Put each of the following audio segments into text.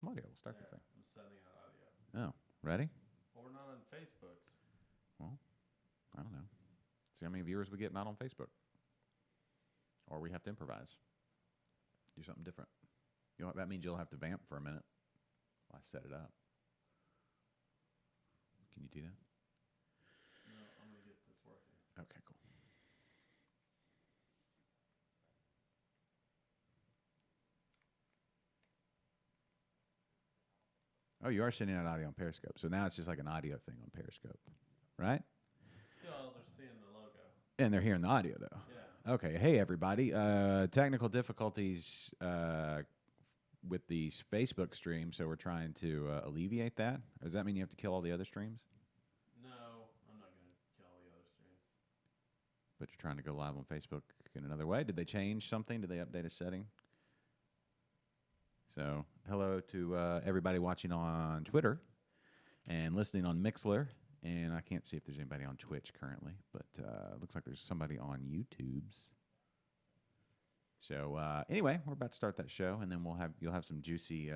audio. We'll start this thing. I'm sending out audio. Oh, ready? Well, we're not on Facebooks. Well, I don't know. See how many viewers we get not on Facebook. Or we have to improvise. Do something different. That means you'll have to vamp for a minute while I set it up. Can you do that? No, I'm going to get this working. Okay, cool. Oh, you are sending out audio on Periscope. So now it's just like an audio thing on Periscope, right? Well, they're seeing the logo. And they're hearing the audio, though. Yeah. Okay. Hey, everybody. Technical difficulties with the Facebook stream, so we're trying to alleviate that. Does that mean you have to kill all the other streams? No, I'm not going to kill all the other streams. But you're trying to go live on Facebook in another way? Did they change something? Did they update a setting? So, hello to everybody watching on Twitter and listening on Mixler. And I can't see if there's anybody on Twitch currently, but looks like there's somebody on YouTube's. So anyway, we're about to start that show, and then you'll have some juicy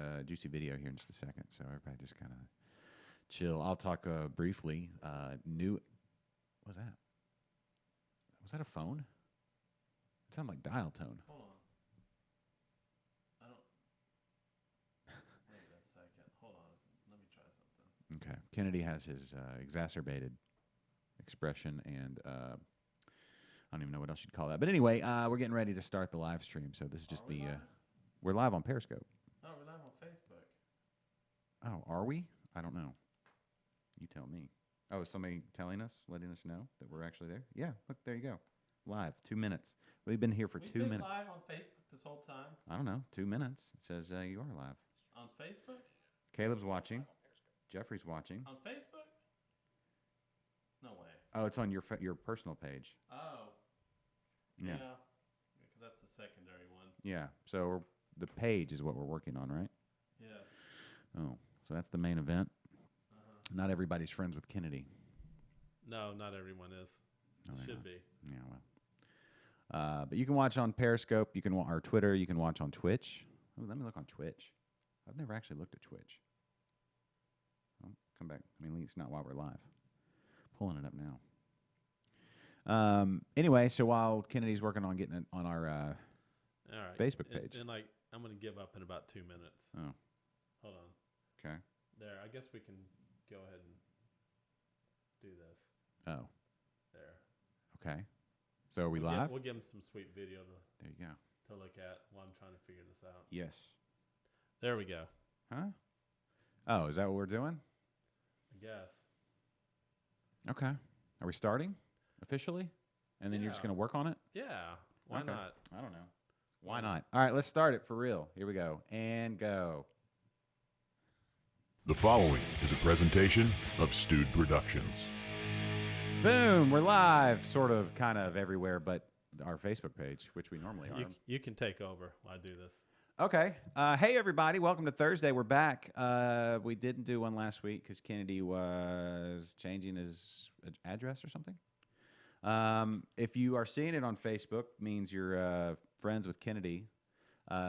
video here in just a second. So everybody just kind of chill. I'll talk briefly. What was that? Was that a phone? It sounded like dial tone. Hold on. Wait a second. Hold on. Let me try something. Okay. Kennedy has his exacerbated expression, and I don't even know what else you'd call that. But anyway, we're getting ready to start the live stream. So this is just we're live on Periscope. No, we're live on Facebook. Oh, are we? I don't know. You tell me. Oh, is somebody letting us know that we're actually there? Yeah, look, there you go. Live, 2 minutes. We've been here for 2 minutes. We've been live on Facebook this whole time? I don't know, 2 minutes. It says you are live. On Facebook? Caleb's watching. Jeffrey's watching. On Facebook? No way. Oh, it's on your personal page. Oh. Yeah. Because that's the secondary one. Yeah, so the page is what we're working on, right? Yes. Oh, so that's the main event. Uh-huh. Not everybody's friends with Kennedy. No, not everyone is. No, Should not. be. Yeah, well. But you can watch on Periscope. You can or Twitter. You can watch on Twitch. Oh, let me look on Twitch. I've never actually looked at Twitch. Oh, come back. I mean, at least not while we're live. Pulling it up now. Anyway, so while Kennedy's working on getting it on our All right. Facebook page. And I'm going to give up in about 2 minutes. Oh. Hold on. Okay. There. I guess we can go ahead and do this. Oh. There. Okay. So are we live? We'll give them some sweet video There you go. to look at while I'm trying to figure this out. Yes. There we go. Huh? Oh, is that what we're doing? I guess. Okay. Are we starting officially? And then you're just going to work on it? Yeah. Why Okay. not? I don't know. Why not? All right, let's start it for real. Here we go. And go. The following is a presentation of Stewed Productions. Boom, we're live, sort of, kind of everywhere but our Facebook page, which we normally are. You can take over while I do this. Okay. Hey, everybody. Welcome to Thursday. We're back. We didn't do one last week because Kennedy was changing his address or something. If you are seeing it on Facebook, means you're friends with Kennedy.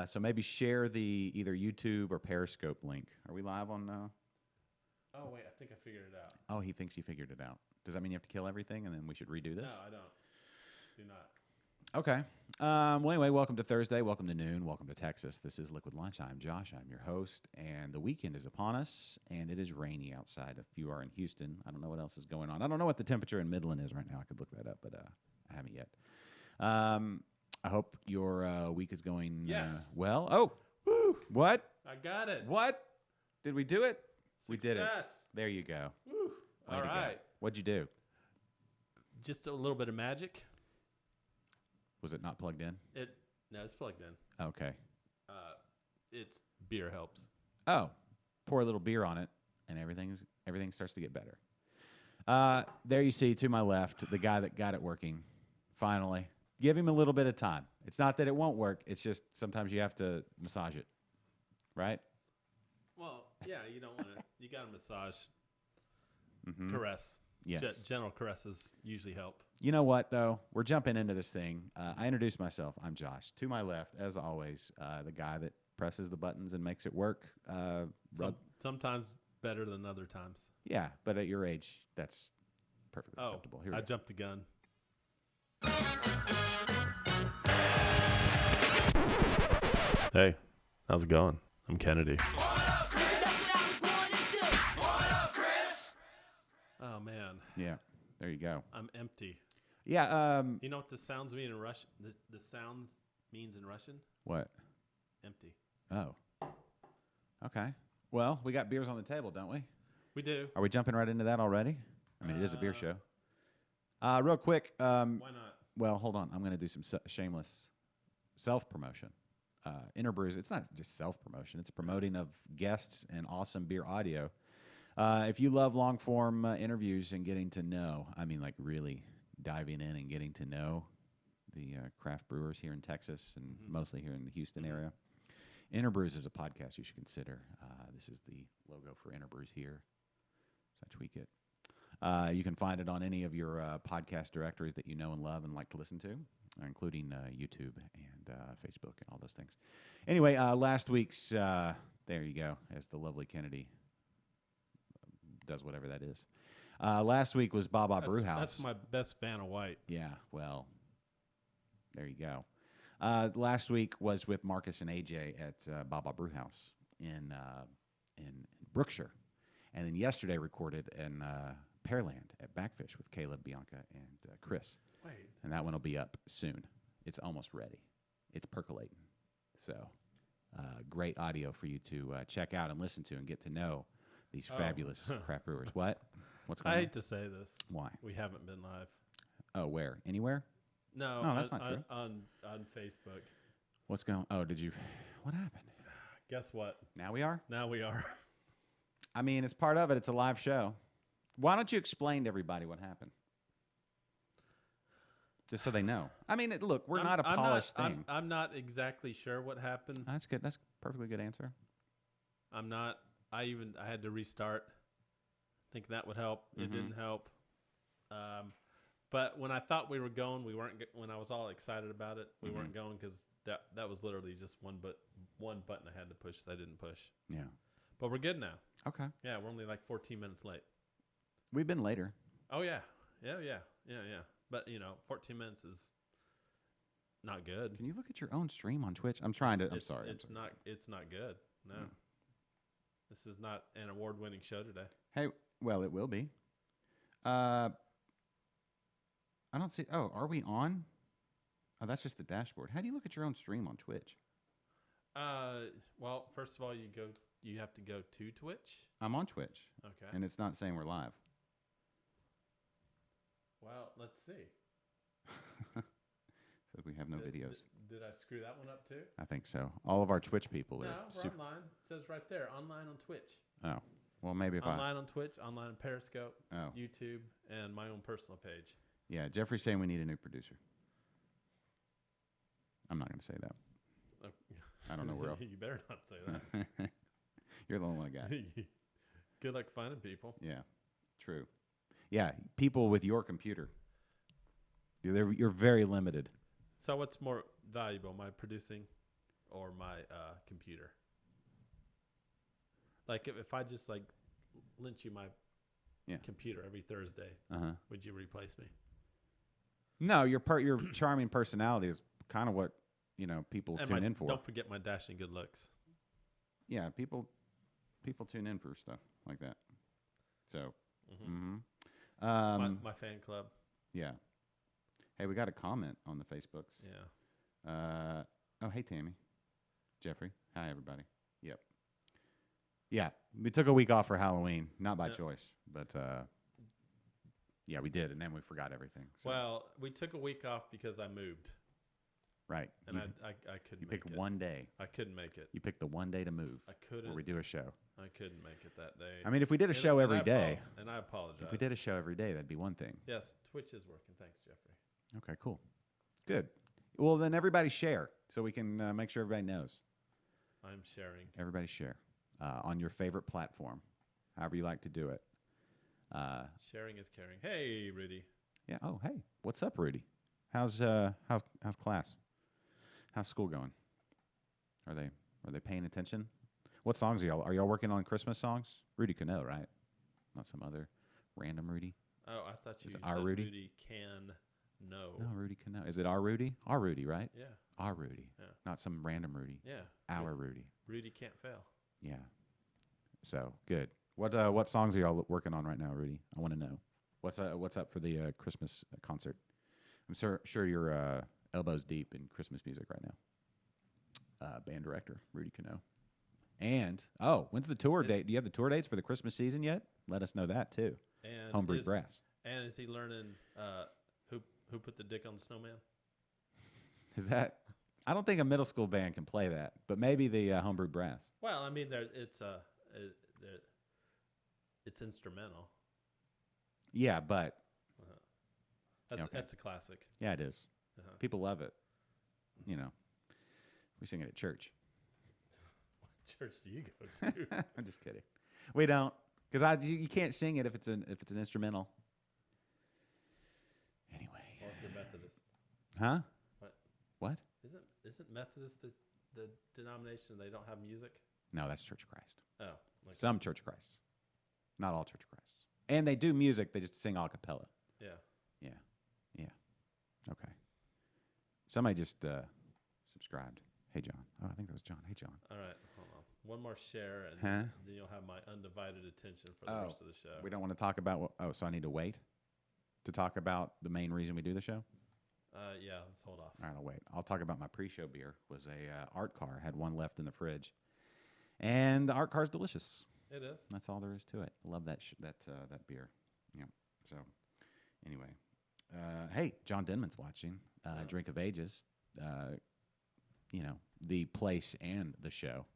So maybe share the either YouTube or Periscope link. Are we live on? Oh, wait. I think I figured it out. Oh, he thinks he figured it out. Does that mean you have to kill everything and then we should redo this? No, I don't. Do not. Okay. Well, anyway, welcome to Thursday. Welcome to noon. Welcome to Texas. This is Liquid Lunch. I'm Josh. I'm your host. And the weekend is upon us, and it is rainy outside. If you are in Houston, I don't know what else is going on. I don't know what the temperature in Midland is right now. I could look that up, but I haven't yet. I hope your week is going well. Oh, woo, what? I got it. What? Did we do it? We did it. Success. There you go. Woo. All right. What'd you do? Just a little bit of magic. Was it not plugged in? No, it's plugged in. Okay. It's beer helps. Oh, pour a little beer on it, and everything starts to get better. There you see, to my left, the guy that got it working. Finally, give him a little bit of time. It's not that it won't work. It's just sometimes you have to massage it, right? Well, yeah, you don't want to. You got to massage, caress. Yes. General caresses usually help. You know what, though? We're jumping into this thing. I introduced myself. I'm Josh. To my left, as always, the guy that presses the buttons and makes it work. Sometimes better than other times. Yeah, but at your age, that's perfectly acceptable. Here we I go. jumped the gun. Hey, how's it going? I'm Kennedy. Oh, man. Yeah, there you go. I'm empty. Yeah. You know what the sounds mean in Russian? The sound means in Russian? What? Empty. Oh. Okay. Well, we got beers on the table, don't we? We do. Are we jumping right into that already? I mean, it is a beer show. Real quick. Why not? Well, hold on. I'm going to do some shameless self-promotion. Interbrews, it's not just self-promotion. It's promoting of guests and awesome beer audio. If you love long-form interviews and getting to know, I mean, like really diving in and getting to know the craft brewers here in Texas and mostly here in the Houston area, Interbrews is a podcast you should consider. This is the logo for Interbrews here. So I tweak it. You can find it on any of your podcast directories that you know and love and like to listen to, including YouTube and Facebook and all those things. Anyway, last week's, there you go, as the lovely Kennedy does whatever that is. Last week was Baba Brewhouse. That's my best fan of white. Yeah, well, there you go. Last week was with Marcus and AJ at Baba Brewhouse in Brookshire. And then yesterday recorded in Pearland at Backfish with Caleb, Bianca, and Chris. Wait. And that one will be up soon. It's almost ready. It's percolating. So great audio for you to check out and listen to and get to know these fabulous craft brewers. What? What's going I on? hate to say this. Why? We haven't been live. Oh, where? Anywhere? No, that's not true. On Facebook. What's going on? Oh, did you? What happened? Guess what? Now we are? Now we are. I mean, it's part of it. It's a live show. Why don't you explain to everybody what happened? Just so they know. I mean, look, we're not a polished thing. I'm not exactly sure what happened. That's good. That's a perfectly good answer. I'm not. I had to restart. Think that would help. It didn't help. But when I thought we were going, we weren't. When I was all excited about it, we weren't going because that was literally just one button I had to push that I didn't push. Yeah. But we're good now. Okay. Yeah, we're only like 14 minutes late. We've been later. Oh yeah. But 14 minutes is not good. Can you look at your own stream on Twitch? I'm trying to. I'm sorry. It's not good. No. This is not an award-winning show today. Hey, well, it will be. I don't see. Oh, are we on? Oh, that's just the dashboard. How do you look at your own stream on Twitch? Well, first of all, you have to go to Twitch. I'm on Twitch. Okay. And it's not saying we're live. Well, let's see. Says we have no videos. Did I screw that one up too? I think so. All of our Twitch people No, are we're online. It says right there, online on Twitch. Oh, well, maybe if online on Twitch, online on Periscope, Oh. YouTube, and my own personal page. Yeah, Jeffrey's saying we need a new producer. I'm not going to say that. I don't know where else. You better not say that. You're the only one I got. Good luck finding people. Yeah, true. Yeah, people with your computer. You're very limited. So what's more valuable, my producing or my computer? Like if I just like lent you my computer every Thursday, would you replace me? No, your charming personality is kind of what people tune in for. Don't forget my dashing good looks. Yeah, people tune in for stuff like that. So, my fan club. Yeah. Hey, we got a comment on the Facebooks. Yeah. Oh, hey, Tammy. Jeffrey. Hi, everybody. Yep. Yeah, we took a week off for Halloween, not by choice, but yeah, we did, and then we forgot everything. So. Well, we took a week off because I moved. Right. And I couldn't. You make picked it. one day. I couldn't make it. You picked the one day to move. I couldn't. Where we do a show. I couldn't make it that day. I mean, if we did a show every day. And I apologize. If we did a show every day, that'd be one thing. Yes, Twitch is working. Thanks, Jeffrey. Okay, cool. Good. Well, then everybody share so we can make sure everybody knows. I'm sharing. Everybody share on your favorite platform, however you like to do it. Sharing is caring. Hey, Rudy. Yeah. Oh, hey. What's up, Rudy? How's class? How's school going? Are they Are they paying attention? What songs are y'all working on? Christmas songs? Rudy Cano, right? Not some other random Rudy. Oh, I thought you Is it said our Rudy? Rudy can no. No, Rudy Cano. Is it our Rudy? Our Rudy, right? Yeah. Our Rudy. Yeah. Not some random Rudy. Yeah. Our Rudy. Rudy can't fail. Yeah. So good. What songs are y'all working on right now, Rudy? I want to know. What's up for the Christmas concert? I'm sure you're elbows deep in Christmas music right now. Band director Rudy Cano. And when's the tour date? Do you have the tour dates for the Christmas season yet? Let us know that too. And Homebrew Brass. And is he learning who put the dick on the snowman? Is that? I don't think a middle school band can play that, but maybe the Homebrew Brass. Well, I mean, it's instrumental. Yeah, but That's a classic. yeah, it is. People love it. You know, we sing it at church. What church do you go to? I'm just kidding. We don't, because you can't sing it if it's an instrumental. Anyway. Or if you're Methodist. Huh? What? Isn't Methodist the denomination they don't have music? No, that's Church of Christ. Oh. Like, Some Church of Christ. Not all Church of Christ. And they do music, they just sing a cappella. yeah. Yeah. Okay. Somebody just subscribed. Hey, John. Oh, I think that was John. Hey, John. All right. Hold on. One more share, and then you'll have my undivided attention for the rest of the show. We don't want to talk about so I need to wait to talk about the main reason we do the show? Yeah, let's hold off. All right, I'll wait. I'll talk about my pre-show beer. Was a art car. Had one left in the fridge. And the art car is delicious. It is. That's all there is to it. I love that that beer. Yeah. So, anyway, hey, John Denman's watching. Drink of Ages. The place and the show.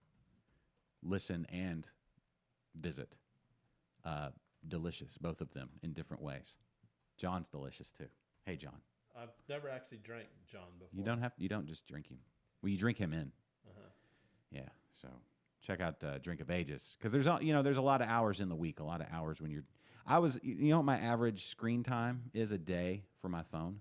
Listen and visit. Delicious, both of them in different ways. John's delicious too. Hey, John. I've never actually drank John before. You don't just drink him. Well, you drink him in. Yeah. So check out Drink of Ages, because there's a lot of hours in the week. A lot of hours when you're. You know what my average screen time is a day for my phone?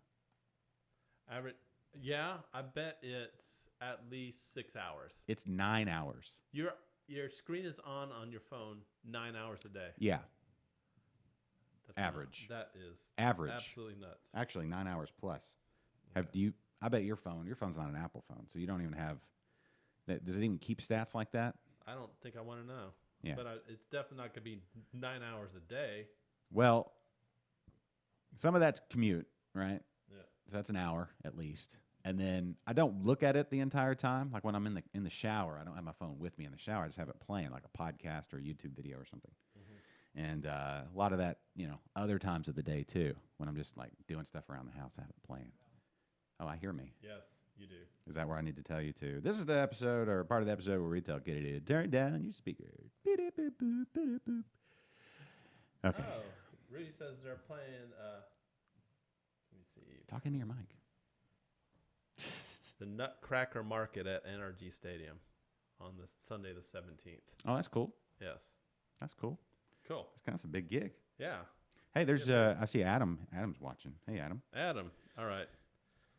Average. Yeah, I bet it's at least 6 hours. It's 9 hours. Your screen is on your phone 9 hours a day. Yeah. That's average. That is average. Absolutely nuts. Actually, 9 hours plus. Okay. I bet your phone's not an Apple phone, so you don't even have that. Does it even keep stats like that? I don't think I want to know. Yeah. But it's definitely not going to be 9 hours a day. Well, some of that's commute, right? Yeah. So that's an hour at least. And then I don't look at it the entire time. Like when I'm in the shower, I don't have my phone with me in the shower. I just have it playing like a podcast or a YouTube video or something. Mm-hmm. And a lot of that, other times of the day too, when I'm just like doing stuff around the house, I have it playing. Oh, I hear me. Yes, you do. Is that where I need to tell you to? This is the episode or part of the episode where we tell get it in. Turn down your speaker. Okay. Oh, Rudy says they're playing. Let me see. Talk into your mic. The Nutcracker Market at NRG Stadium on the Sunday the 17th. Oh, that's cool. Yes. That's cool. Cool. That's kind of a big gig. Yeah. Hey, there's I see Adam. Adam's watching. Hey, Adam. Adam. All right.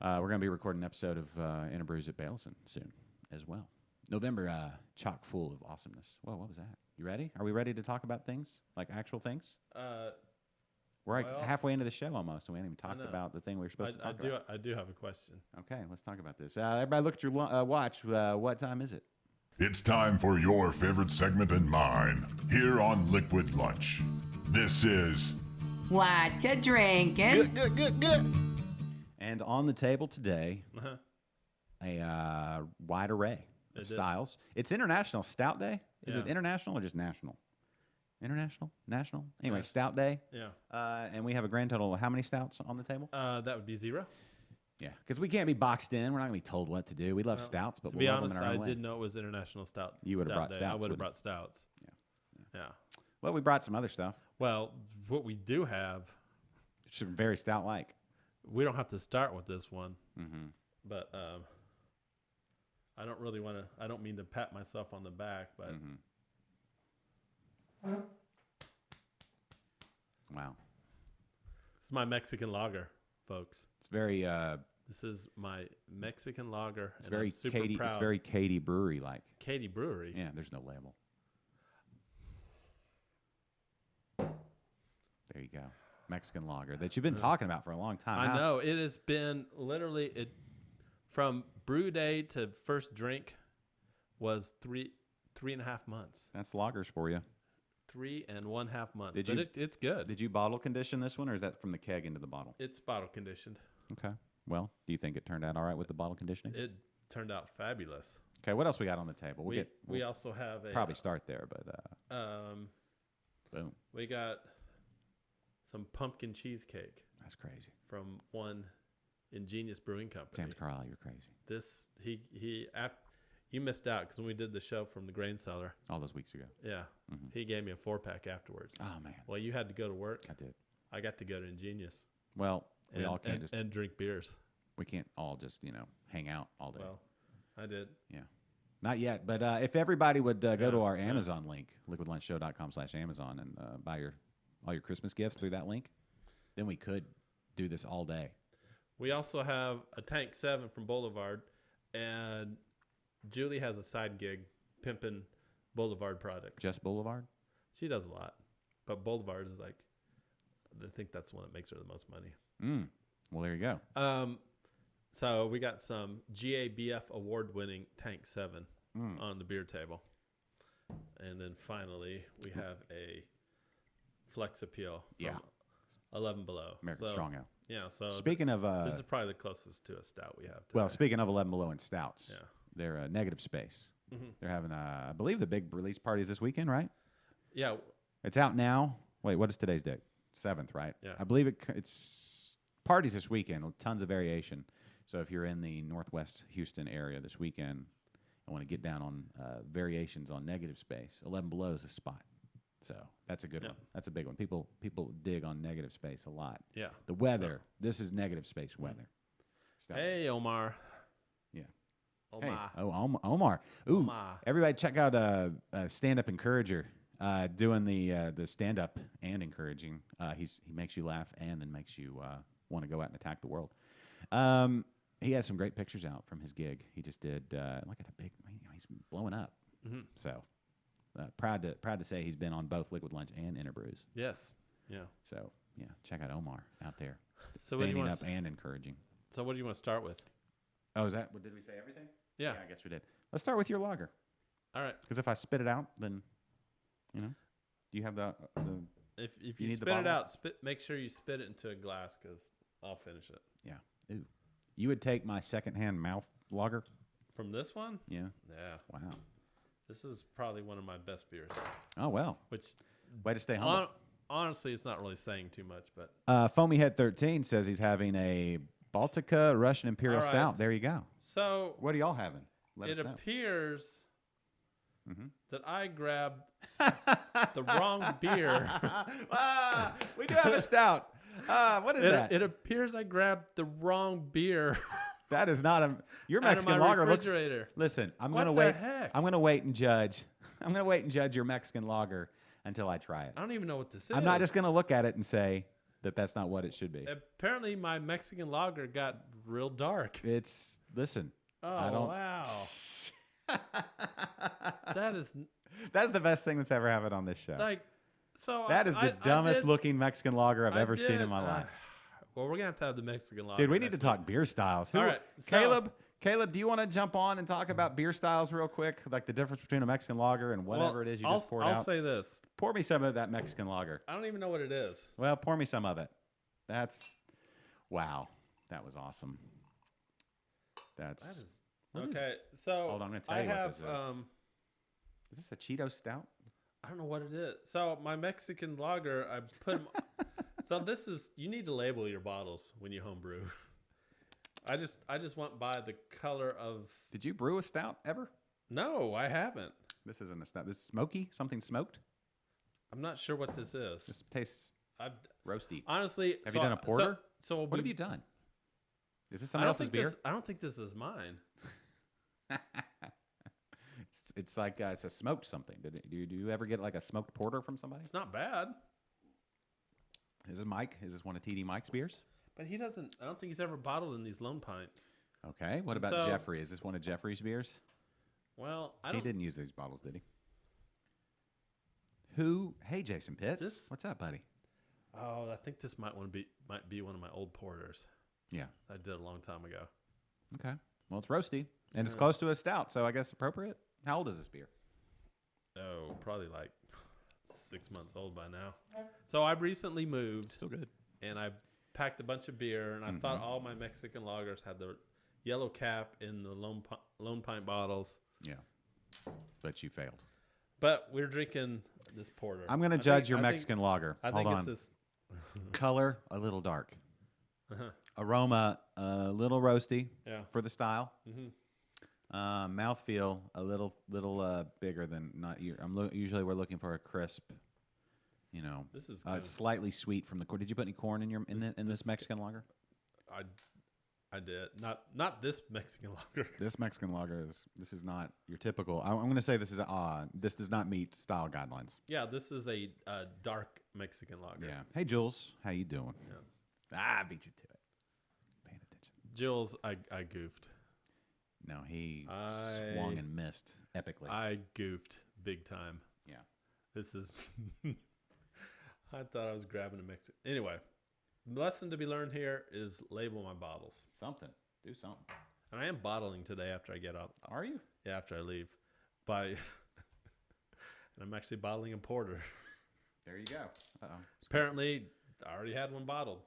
We're going to be recording an episode of Interbrews at Baleson soon as well. November, chock full of awesomeness. Whoa, what was that? You ready? Are we ready to talk about things? Like actual things? We're halfway into the show almost, and we haven't even talked about the thing we were supposed to talk about. I do have a question. Okay, let's talk about this. Everybody look at your watch. What time is it? It's time for your favorite segment and mine here on Liquid Lunch. This is What you drinking? Good. And on the table today, a wide array of styles. It's International Stout Day. Is it international or just national? International? National? Anyway, Stout Day. Yeah. And we have a grand total of how many stouts on the table? That would be 0. Yeah, because we can't be boxed in. We're not going to be told what to do. We love stouts, but to we'll be love honest, them in our own way. I didn't know it was International Stout. You would have brought Day. stouts. I would have brought stouts. Yeah. Well, we brought some other stuff. Well, what we do have, It's very stout-like. we don't have to start with this one, Mm-hmm. but I don't really want to. I don't mean to pat myself on the back, but Wow. it's my Mexican lager, folks. It's very This is my Mexican lager. It's and very I'm super Katie. proud. It's very Katie Brewery like. Katie Brewery. Yeah, there's no label. There you go. Mexican lager that you've been talking about for a long time. I know. It has been literally from brew day to first drink was 3.5 months. That's lagers for you. 3.5 months. Did but you- it's good. Did you bottle condition this one, or is that from the keg into the bottle? It's bottle conditioned. Okay. Well, do you think it turned out all right with the bottle conditioning? It turned out fabulous. Okay. What else we got on the table? We We'll also have a probably start there, but boom. we got some pumpkin cheesecake That's crazy. from one ingenious brewing company. James Carlisle, you're crazy. This you missed out because when we did the show from the grain cellar, All those weeks ago. yeah, he gave me a 4-pack afterwards. Oh man, Well, you had to go to work. I did. I got to go to Ingenious Well, we and, all can't and, just and drink beers. we can't all just hang out all day. Well, I did. Yeah. Not yet, but if everybody would go to our Amazon link, liquidlunchshow.com/Amazon, and buy all your Christmas gifts through that link, then we could do this all day. We also have a Tank 7 from Boulevard, and Julie has a side gig pimping Boulevard products. Just Boulevard? She does a lot, but Boulevard is like, I think that's the one that makes her the most money. Well, there you go. So we got some GABF award-winning Tank 7 on the beer table. And then finally, we have a Flex Appeal from Yeah. 11 Below. American Strong Ale. Yeah, so Speaking of, this is probably the closest to a stout we have today. well, speaking of 11 Below and stouts, Yeah. they're negative space. They're having, I believe, the big release party is this weekend, right? Yeah, It's out now. Wait, what is today's date? 7th, right? Yeah. I believe it's parties this weekend. Tons of variation. So if you're in the Northwest Houston area this weekend and want to get down on variations on negative space, 11 Below is a spot. So that's a good one. That's a big one. People dig on negative space a lot. yeah. The weather. This is negative space weather. Stuff. Hey, Omar. Yeah. Omar. Hey. Oh, Omar. Ooh. Omar. Everybody check out Stand Up Encourager. Doing the stand up and encouraging. He makes you laugh and then makes you want to go out and attack the world. He has some great pictures out from his gig. He just did look at a big. He's blowing up. So proud to say he's been on both Liquid Lunch and Interbrews. Yes. Yeah. So yeah, check out Omar out there. So what do you standing want up and encouraging. So what do you want to start with? Oh, is that? Did we say everything? Yeah. I guess we did. Let's start with your lager. All right. Because if I spit it out, then do you have the If You you need the spit it bottle? out, make sure you spit it into a glass because I'll finish it. yeah. Ooh. You would take my secondhand mouth lager? From this one? Yeah. Yeah. Wow. This is probably one of my best beers. Oh well. Which Way to stay humble. honestly, it's not really saying too much, but Foamy Head 13 says he's having a Baltica Russian Imperial All right. Stout. There you go. so What are y'all having? Let it us know. appears that I grabbed the wrong beer. We do have a stout. What is that? It appears I grabbed the wrong beer That is not a. Your out of Mexican my lager looks. refrigerator. Listen, I'm What gonna the wait. heck? I'm gonna wait and judge. I'm gonna wait and judge your Mexican lager until I try it. I don't even know what this is. I'm not just gonna look at it and say that that's not what it should be. Apparently, my Mexican lager got real dark. It's listen. Oh, I don't. wow. That is That's the best thing that's ever happened on this show. like, so That is the dumbest did- looking Mexican lager I've I ever seen did, in my life. Well, we're going to have the Mexican lager. Dude, we need to next talk beer styles. All right, so- Caleb, do you want to jump on and talk about beer styles real quick? Like the difference between a Mexican lager and week. whatever it is you I'll, just poured I'll out? say this. Pour me some of that Mexican lager. I don't even know what it is. Well, pour me some of it. Wow. That was awesome. That is What is- okay. So Hold on, I'm gonna tell I you what have this is. Is this a Cheeto stout? I don't know what it is. So my Mexican lager, I put 'em- So this is you need to label your bottles when you homebrew. I just went by the color of. Did you brew a stout ever? No, I haven't. This isn't a stout. This is smoky? Something smoked? I'm not sure what this is. This tastes I've roasty. honestly. Have you done a porter? So What have you done? Is this I someone don't else's think beer? this. I don't think this is mine. It's like it's a smoked something. Do you ever get like a smoked porter from somebody? It's not bad. Is this Mike? Is this one of TD Mike's beers? But he doesn't. I don't think he's ever bottled in these Lone Pints. Okay. What And about so- Jeffrey? Is this one of Jeffrey's beers? Well, I He don't. didn't use these bottles, did he? Who? Hey, Jason Pitts. This- What's up, buddy? Oh, I think this might be one of my old porters Yeah. I did a long time ago. Okay. Well, it's roasty, and it's Yeah. close to a stout, so I guess appropriate. How old is this beer? Oh, probably like 6 months old by now. So I recently moved, Still good. and I packed a bunch of beer, and I thought all my Mexican lagers had the yellow cap in the Lone Pint bottles. Yeah. But you failed. But we're drinking this porter. I'm going to I judge think- your I think- Mexican lager. I Hold think on. it's this. Color, a little dark. Uh-huh. Aroma, a little roasty Yeah. for the style. Mhm. Mouthfeel, a little bigger than not. Usually we're looking for a crisp. You know, This is it's slightly sweet from the corn. Did you put any corn in your in this Mexican lager? I did not this Mexican lager. This Mexican lager is not your typical. I'm going to say this does not meet style guidelines. Yeah, this is a dark Mexican lager. Yeah. Hey Jules, how you doing? Yeah. I beat you to it. Paying attention. Jules, I goofed. No, he swung and missed epically. I goofed big time. Yeah. This is. I thought I was grabbing a Mexican. Anyway, the lesson to be learned here is label my bottles. Something. Do something. And I am bottling today after I get out. Are you? Yeah, after I leave. And I'm actually bottling a porter. There you go. Uh-oh. Apparently, I already had one bottled.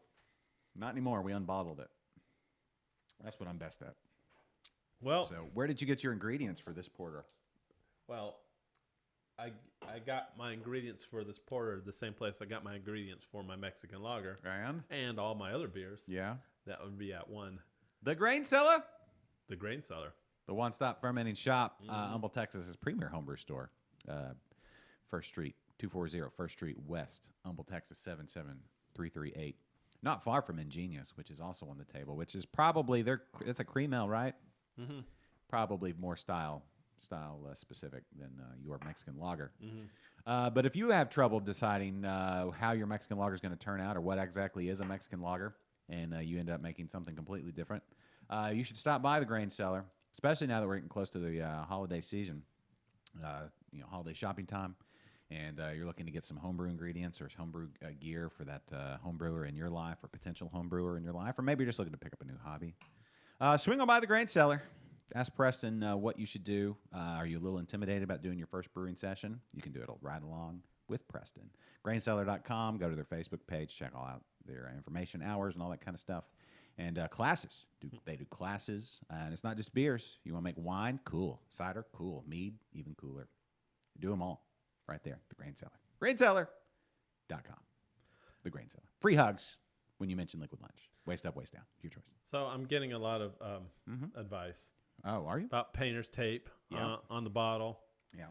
Not anymore. We unbottled it. That's what I'm best at. Well, So, where did you get your ingredients for this porter? I got my ingredients for this porter the same place I got my ingredients for my Mexican lager and all my other beers. Yeah. That would be at The Grain Cellar, the Grain Cellar. the one-stop fermenting shop, Humble, Texas's premier homebrew store. First Street, 240 First Street West, Humble, Texas 77338. Not far from Ingenious, which is also on the table, which is probably it's a cream ale, right? Mm-hmm. Probably more style specific than your Mexican lager. But if you have trouble deciding how your Mexican lager is going to turn out or what exactly is a Mexican lager, and you end up making something completely different, you should stop by the Grain Cellar, especially now that we're getting close to the holiday season, holiday shopping time, and you're looking to get some homebrew ingredients or homebrew gear for that homebrewer in your life or potential homebrewer in your life, or maybe you're just looking to pick up a new hobby. Swing on by the Grain Cellar. Ask Preston what you should do. Are you a little intimidated about doing your first brewing session? You can do it right along with Preston. Graincellar.com. Go to their Facebook page. Check all out their information, hours, and all that kind of stuff. And classes. They do classes. And it's not just beers. You want to make wine? Cool. Cider? Cool. Mead? Even cooler. Do them all right there at the Grain Cellar. Graincellar.com. The Grain Cellar. Free hugs when you mention Liquid Lunch. Waist up, waist down. Your choice. So I'm getting a lot of advice Oh, are you? about painter's tape on the bottle, Yeah.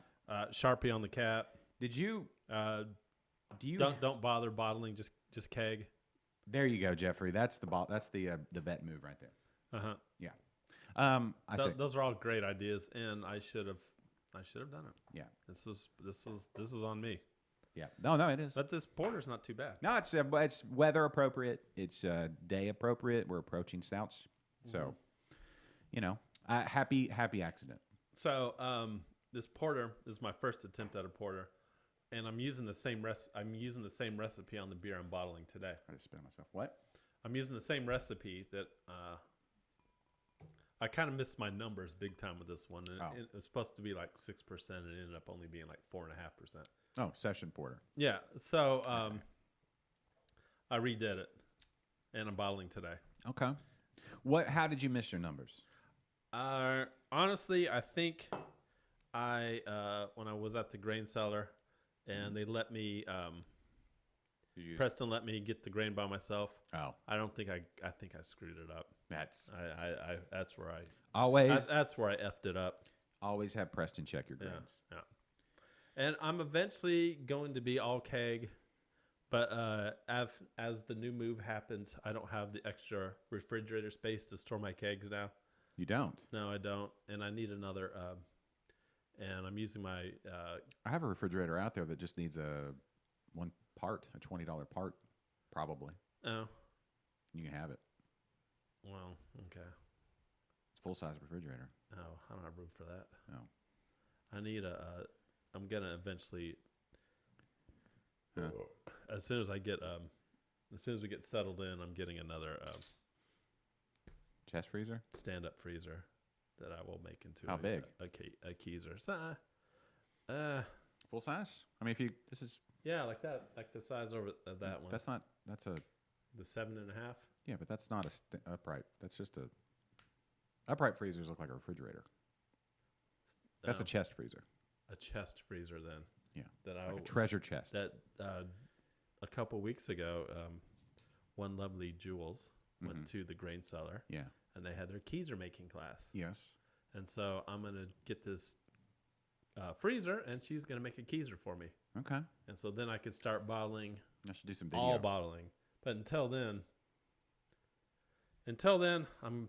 Sharpie on the cap. Did you? Do you? Don't bother bottling, just keg. There you go, Jeffrey. That's the vet move right there. Uh-huh. Yeah. I say, Those are all great ideas, and I should have done it. yeah, This is on me. yeah. No, it is. But this porter's not too bad. No, it's weather appropriate. It's day appropriate. We're approaching stouts, so happy accident. So this porter is my first attempt at a porter, and I'm using the same recipe on the beer I'm bottling today. I just spit on myself. What? I'm using the same recipe that I kind of missed my numbers big time with this one. And it was supposed to be like 6%, and it ended up only being like 4.5%. Oh, session porter. Yeah. So I redid it, and I'm bottling today. Okay. How did you miss your numbers? Honestly, I think when I was at the Grain Cellar, and they let me Preston let me get the grain by myself. Oh, I don't think I think I screwed it up. that's That's where I always that's where I effed it up. always have Preston check your grains. Yeah. And I'm eventually going to be all keg, but as the new move happens, I don't have the extra refrigerator space to store my kegs now. You don't. No, I don't, and I need another. And I'm using my. I have a refrigerator out there that just needs a $20 part, probably. Oh. You can have it. Well, okay. It's full-size refrigerator. Oh, I don't have room for that. No. I need I'm gonna eventually. Huh. As soon as we get settled in, I'm getting another Chest freezer? stand-up freezer that I will make into How big? a Keyser. So, Full size? I mean, this is... yeah, like that, like the size of that one. That's a... The 7.5. Yeah, but that's not upright. That's just a... Upright freezers look like a refrigerator. That's a chest freezer. A chest freezer, then. Yeah, That like a treasure chest. That a couple weeks ago, one lovely Jules went to the grain cellar. Yeah. And they had their Keyser making class. Yes. And so I'm gonna get this freezer, and she's gonna make a Keyser for me. Okay. And so then I could start bottling. I should do some video. All bottling. But until then, I'm...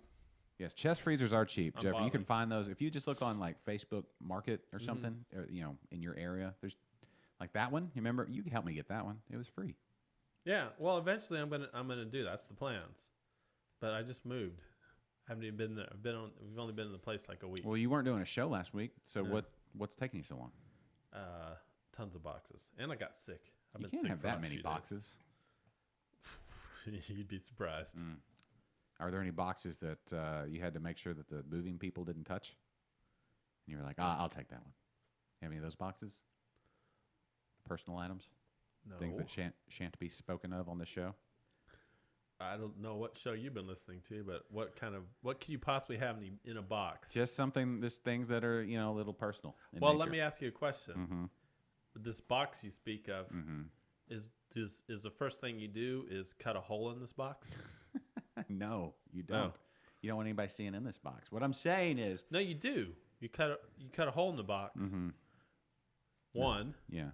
Yes, chest freezers are cheap, I'm Jeffrey. You bottling. can find those if you just look on like Facebook Market or something, or, in your area. There's like that one. You remember? You can help me get that one. It was free. Yeah. Well, eventually I'm gonna do that. That's the plans. But I just moved. I haven't even been there. We've only been in the place like a week. Well, you weren't doing a show last week, so Yeah. what's taking you so long? Tons of boxes, and I got sick. I've You been can't sick have for the that last many few boxes. days. You'd be surprised. Are there any boxes that you had to make sure that the moving people didn't touch? And you were like, I'll take that one. Have any of those boxes? Personal items? No, Things that shan't be spoken of on the show? I don't know what show you've been listening to, but what could you possibly have in a box? Just things that are, a little personal. in Well, let nature. me ask you a question. This box you speak of is the first thing you do is cut a hole in this box? No, you don't. Oh. You don't want anybody seeing in this box. What I'm saying is, No, you do. You cut a hole in the box. One. yeah,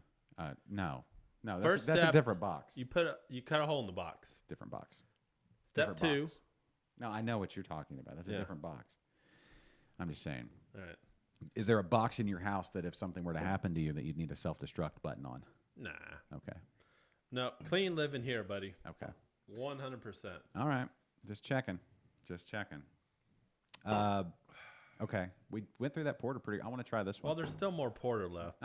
no, that's, First that's a step, different box. You cut a hole in the box. Different box. Step Different 2. box. No, I know what you're talking about. That's a Yeah. different box. I'm just saying. All right. Is there a box in your house that if something were to happen to you that you'd need a self-destruct button on? Nah. Okay. No, clean living here, buddy. Okay. 100%. All right. Just checking. Okay. We went through that porter pretty. I want to try this Well, one. there's still more porter left.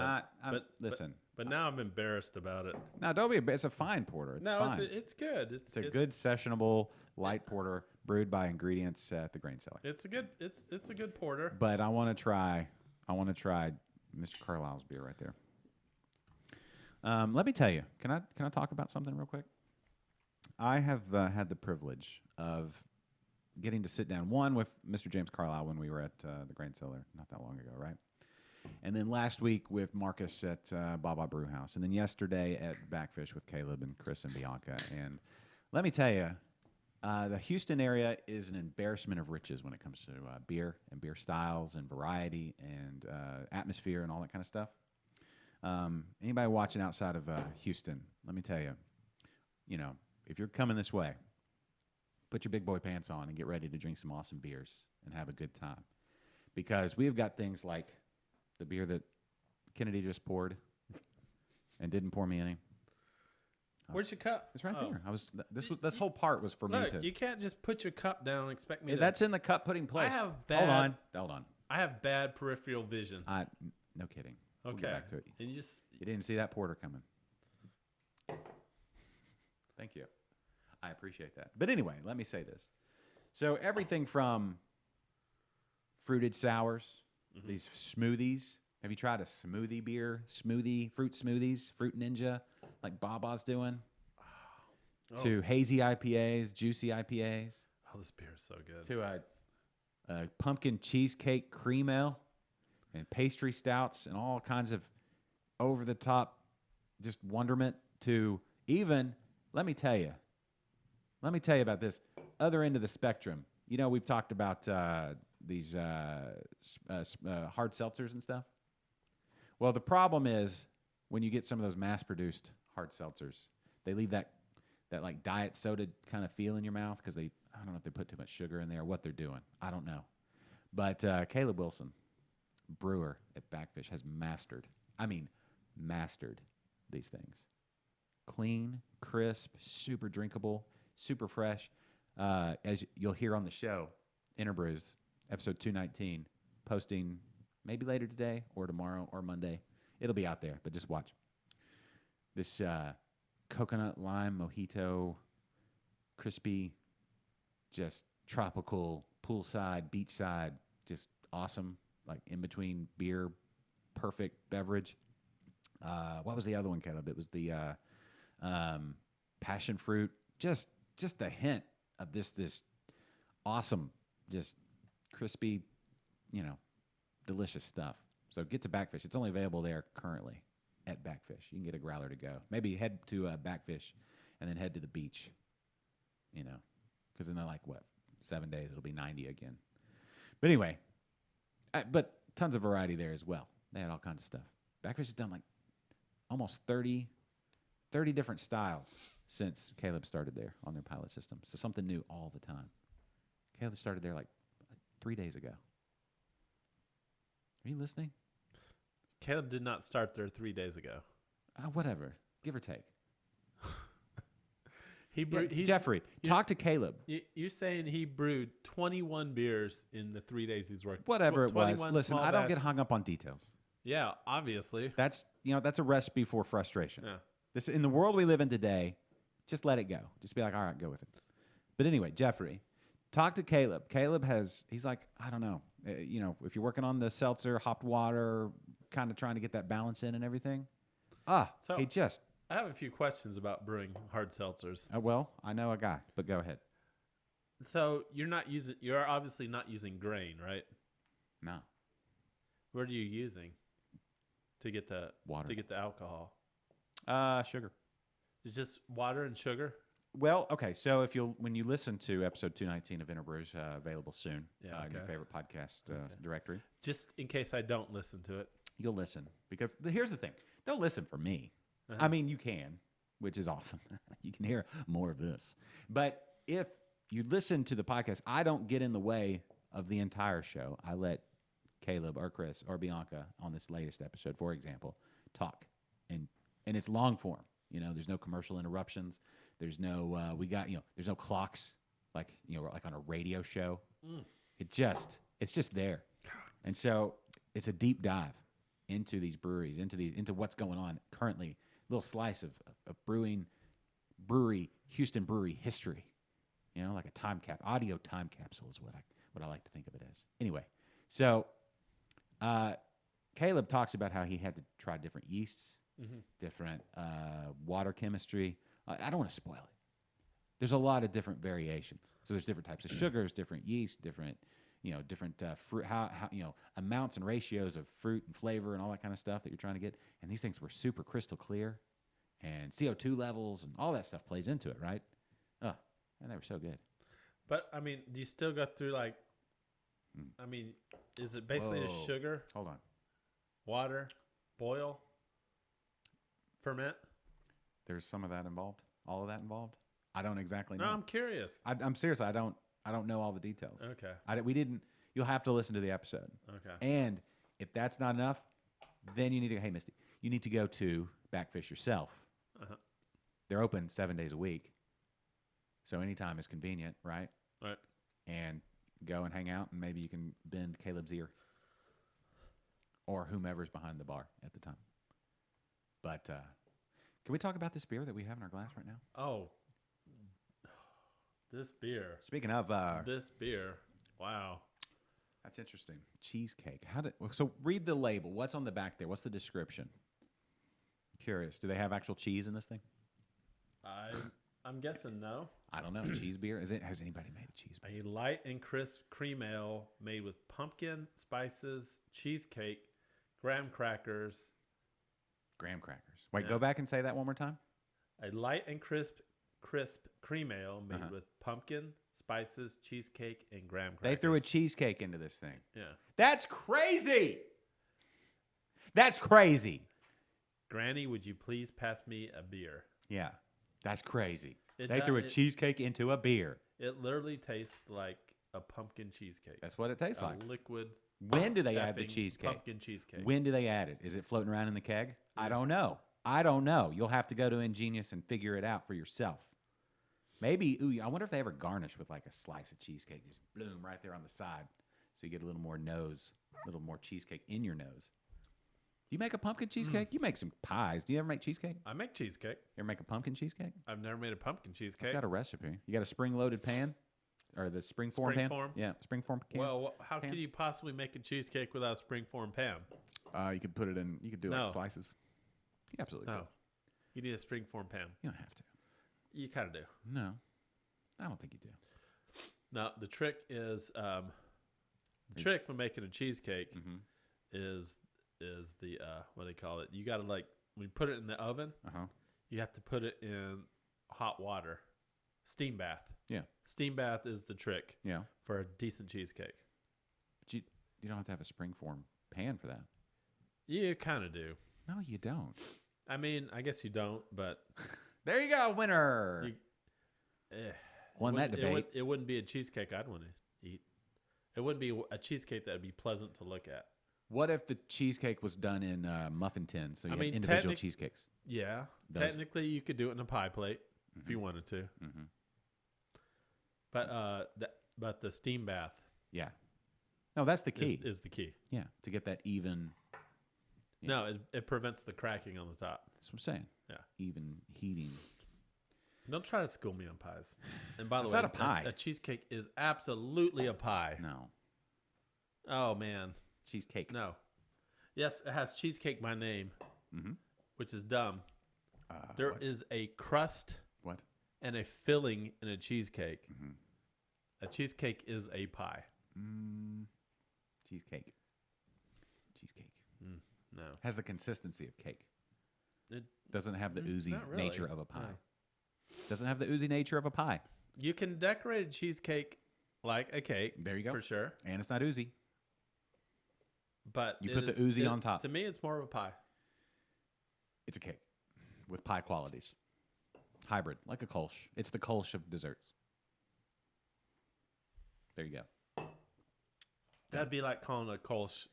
Listen. But now I'm embarrassed about it. No, don't be. It's a fine porter. It's No, fine. it's good. It's a good sessionable light porter brewed by ingredients at the grain cellar. It's a good porter. But I want to try Mr. Carlisle's beer right there. Let me tell you. Can I talk about something real quick? I have had the privilege of getting to sit down with Mr. James Carlisle when we were at the grain cellar not that long ago, right? And then last week with Marcus at Baba Brew House, and then yesterday at Backfish with Caleb and Chris and Bianca. And let me tell you, the Houston area is an embarrassment of riches when it comes to beer and beer styles and variety and atmosphere and all that kind of stuff. Anybody watching outside of Houston, let me tell you, if you're coming this way, put your big boy pants on and get ready to drink some awesome beers and have a good time. Because we've got things like the beer that Kennedy just poured and didn't pour me any. Where's your cup? It's right there. This whole part was for me Look, to. you can't just put your cup down and expect me to. That's in the cup putting place. have Hold on. I have bad peripheral vision. No kidding. Okay. We'll get back to it. And You didn't see that porter coming. Thank you. I appreciate that. But anyway, let me say this. So everything from fruited sours, these smoothies. Have you tried a smoothie beer? Fruit smoothies, Fruit Ninja, like Baba's doing? To hazy IPAs, juicy IPAs. Oh, this beer is so good. To a pumpkin cheesecake cream ale and pastry stouts and all kinds of over-the-top just wonderment to even, let me tell you about this other end of the spectrum. We've talked about these hard seltzers and stuff. Well, the problem is when you get some of those mass-produced hard seltzers, they leave that like diet soda kind of feel in your mouth because I don't know if they put too much sugar in there or what they're doing. I don't know. But Caleb Wilson, brewer at Backfish, has mastered these things. Clean, crisp, super drinkable, super fresh. as you'll hear on the show, Interbrews, episode 219, posting maybe later today or tomorrow or Monday. It'll be out there, but just watch. This coconut lime mojito, crispy, just tropical, poolside, beachside, just awesome, like in between beer, perfect beverage. What was the other one, Caleb? It was the passion fruit. Just the hint of this awesome, just crispy, delicious stuff. So get to Backfish. It's only available there currently at Backfish. You can get a growler to go. Maybe head to Backfish and then head to the beach, because in like, 7 days, it'll be 90 again. But anyway, but tons of variety there as well. They had all kinds of stuff. Backfish has done like almost 30 different styles since Caleb started there on their pilot system. So something new all the time. Caleb started there like 3 days ago. Are you listening? Caleb did not start there 3 days ago. Whatever, give or take. Jeffrey, talk to Caleb. You're saying he brewed 21 beers in the 3 days he's worked. Whatever it was. Listen, I don't get hung up on details. Yeah, obviously. That's a recipe for frustration. Yeah. This in the world we live in today, just let it go. Just be like, all right, go with it. But anyway, Jeffrey, talk to Caleb. He's like, I don't know. If you're working on the seltzer, hopped water, kind of trying to get that balance in and everything. I have a few questions about brewing hard seltzers. Well, I know a guy, but go ahead. So you're obviously not using grain, right? No. What are you using to get the water, to get the alcohol? Sugar. It's just water and sugar? Well, okay. So when you listen to episode 219 of Interbrews, available soon in your favorite podcast directory. Just in case I don't listen to it. You'll listen. Because here's the thing. Don't listen for me. Uh-huh. I mean, you can, which is awesome. You can hear more of this. But if you listen to the podcast, I don't get in the way of the entire show. I let Caleb or Chris or Bianca on this latest episode, for example, talk. And it's long form. There's no commercial interruptions. There's no there's no clocks like on a radio show. It's just there. And so it's a deep dive into these breweries, into what's going on currently. Little slice of Houston brewery history. Like a audio time capsule is what I like to think of it as. Anyway, so Caleb talks about how he had to try different yeasts, different water chemistry. I don't want to spoil it. There's a lot of different variations. So there's different types of sugars, different yeast, different fruit, how amounts and ratios of fruit and flavor and all that kind of stuff that you're trying to get. And these things were super crystal clear, and CO2 levels and all that stuff plays into it, right? Oh, and they were so good. But I mean, do you still go through is it basically just sugar? Hold on. Water, boil, ferment? There's some of that involved. All of that involved. I don't exactly know. No, I'm curious. I'm serious. I don't know all the details. Okay. We didn't. You'll have to listen to the episode. Okay. And if that's not enough, then you need to. Hey, Misty, you need to go to Backfish yourself. Uh-huh. They're open 7 days a week, so anytime is convenient, right? Right. And go and hang out, and maybe you can bend Caleb's ear or whomever's behind the bar at the time. But can we talk about this beer that we have in our glass right now? Oh, this beer. Speaking of this beer, wow, that's interesting. Cheesecake. So read the label. What's on the back there? What's the description? Curious. Do they have actual cheese in this thing? I'm guessing no. I don't know. Cheese beer? Has anybody made a cheese beer? A light and crisp cream ale made with pumpkin, spices, cheesecake, graham crackers. Graham crackers. Wait, go back and say that one more time. A light and crisp cream ale made with pumpkin, spices, cheesecake, and graham crackers. They threw a cheesecake into this thing. Yeah. That's crazy. That's crazy. Granny, would you please pass me a beer? Yeah. That's crazy. They threw a cheesecake into a beer. It literally tastes like a pumpkin cheesecake. That's what it tastes like. Liquid. When do they add the cheesecake? Pumpkin cheesecake. When do they add it? Is it floating around in the keg? I don't know. You'll have to go to Ingenious and figure it out for yourself. Maybe. Ooh, I wonder if they ever garnish with like a slice of cheesecake, just bloom right there on the side, so you get a little more cheesecake in your nose. Do you make a pumpkin cheesecake? You make some pies. Do you ever make cheesecake? I make cheesecake. You ever make a pumpkin cheesecake? I've never made a pumpkin I've cheesecake. got a recipe. You got a spring-loaded pan, or the springform pan? Springform? Yeah, springform pan. Well, how pan? could you possibly make a cheesecake without a springform pan? You could put it in. You could do No. like slices. You absolutely No. could. You need a springform pan. You don't have to. You kind of do. No, I don't think you do. Now, the trick is the trick when making a cheesecake is the what do they call it? You got to like when you put it in the oven, you have to put it in hot water, steam bath. Yeah, Steam bath is the trick. yeah. For a decent cheesecake. But you don't have to have a springform pan for that. You kind of do. No, you don't. I mean, I guess you don't, but There you go, winner. Won that debate. It wouldn't be a cheesecake I'd want to eat. It wouldn't be a cheesecake that would be pleasant to look at. What if the cheesecake was done in muffin tins? So you I had mean, individual cheesecakes. Yeah, Those- technically you could do it in a pie plate if you wanted to. But the steam bath Yeah. No, that's the key. is the key. Yeah, to get that even. Yeah. No, it prevents the cracking on the top. That's what I'm saying. Yeah. Even heating. Don't try to school me on pies. And by the It's way, not a pie. a cheesecake is absolutely a pie. No. Oh man, Cheesecake. no. Yes, it has cheesecake by name, which is dumb. There is a crust What? and a filling in a cheesecake. A cheesecake is a pie. Cheesecake. Cheesecake. No, Has the consistency of cake. it, Doesn't have the oozy not really. nature of a pie. No. Doesn't have the oozy nature of a pie. You can decorate a cheesecake like a cake. There you go. For sure. And it's not oozy. But You it put the is- oozy on top. To me, it's more of a pie. It's a cake with pie qualities. Hybrid, like a Kolsch. It's the Kolsch of desserts. There you go. That'd be like calling a Kolsch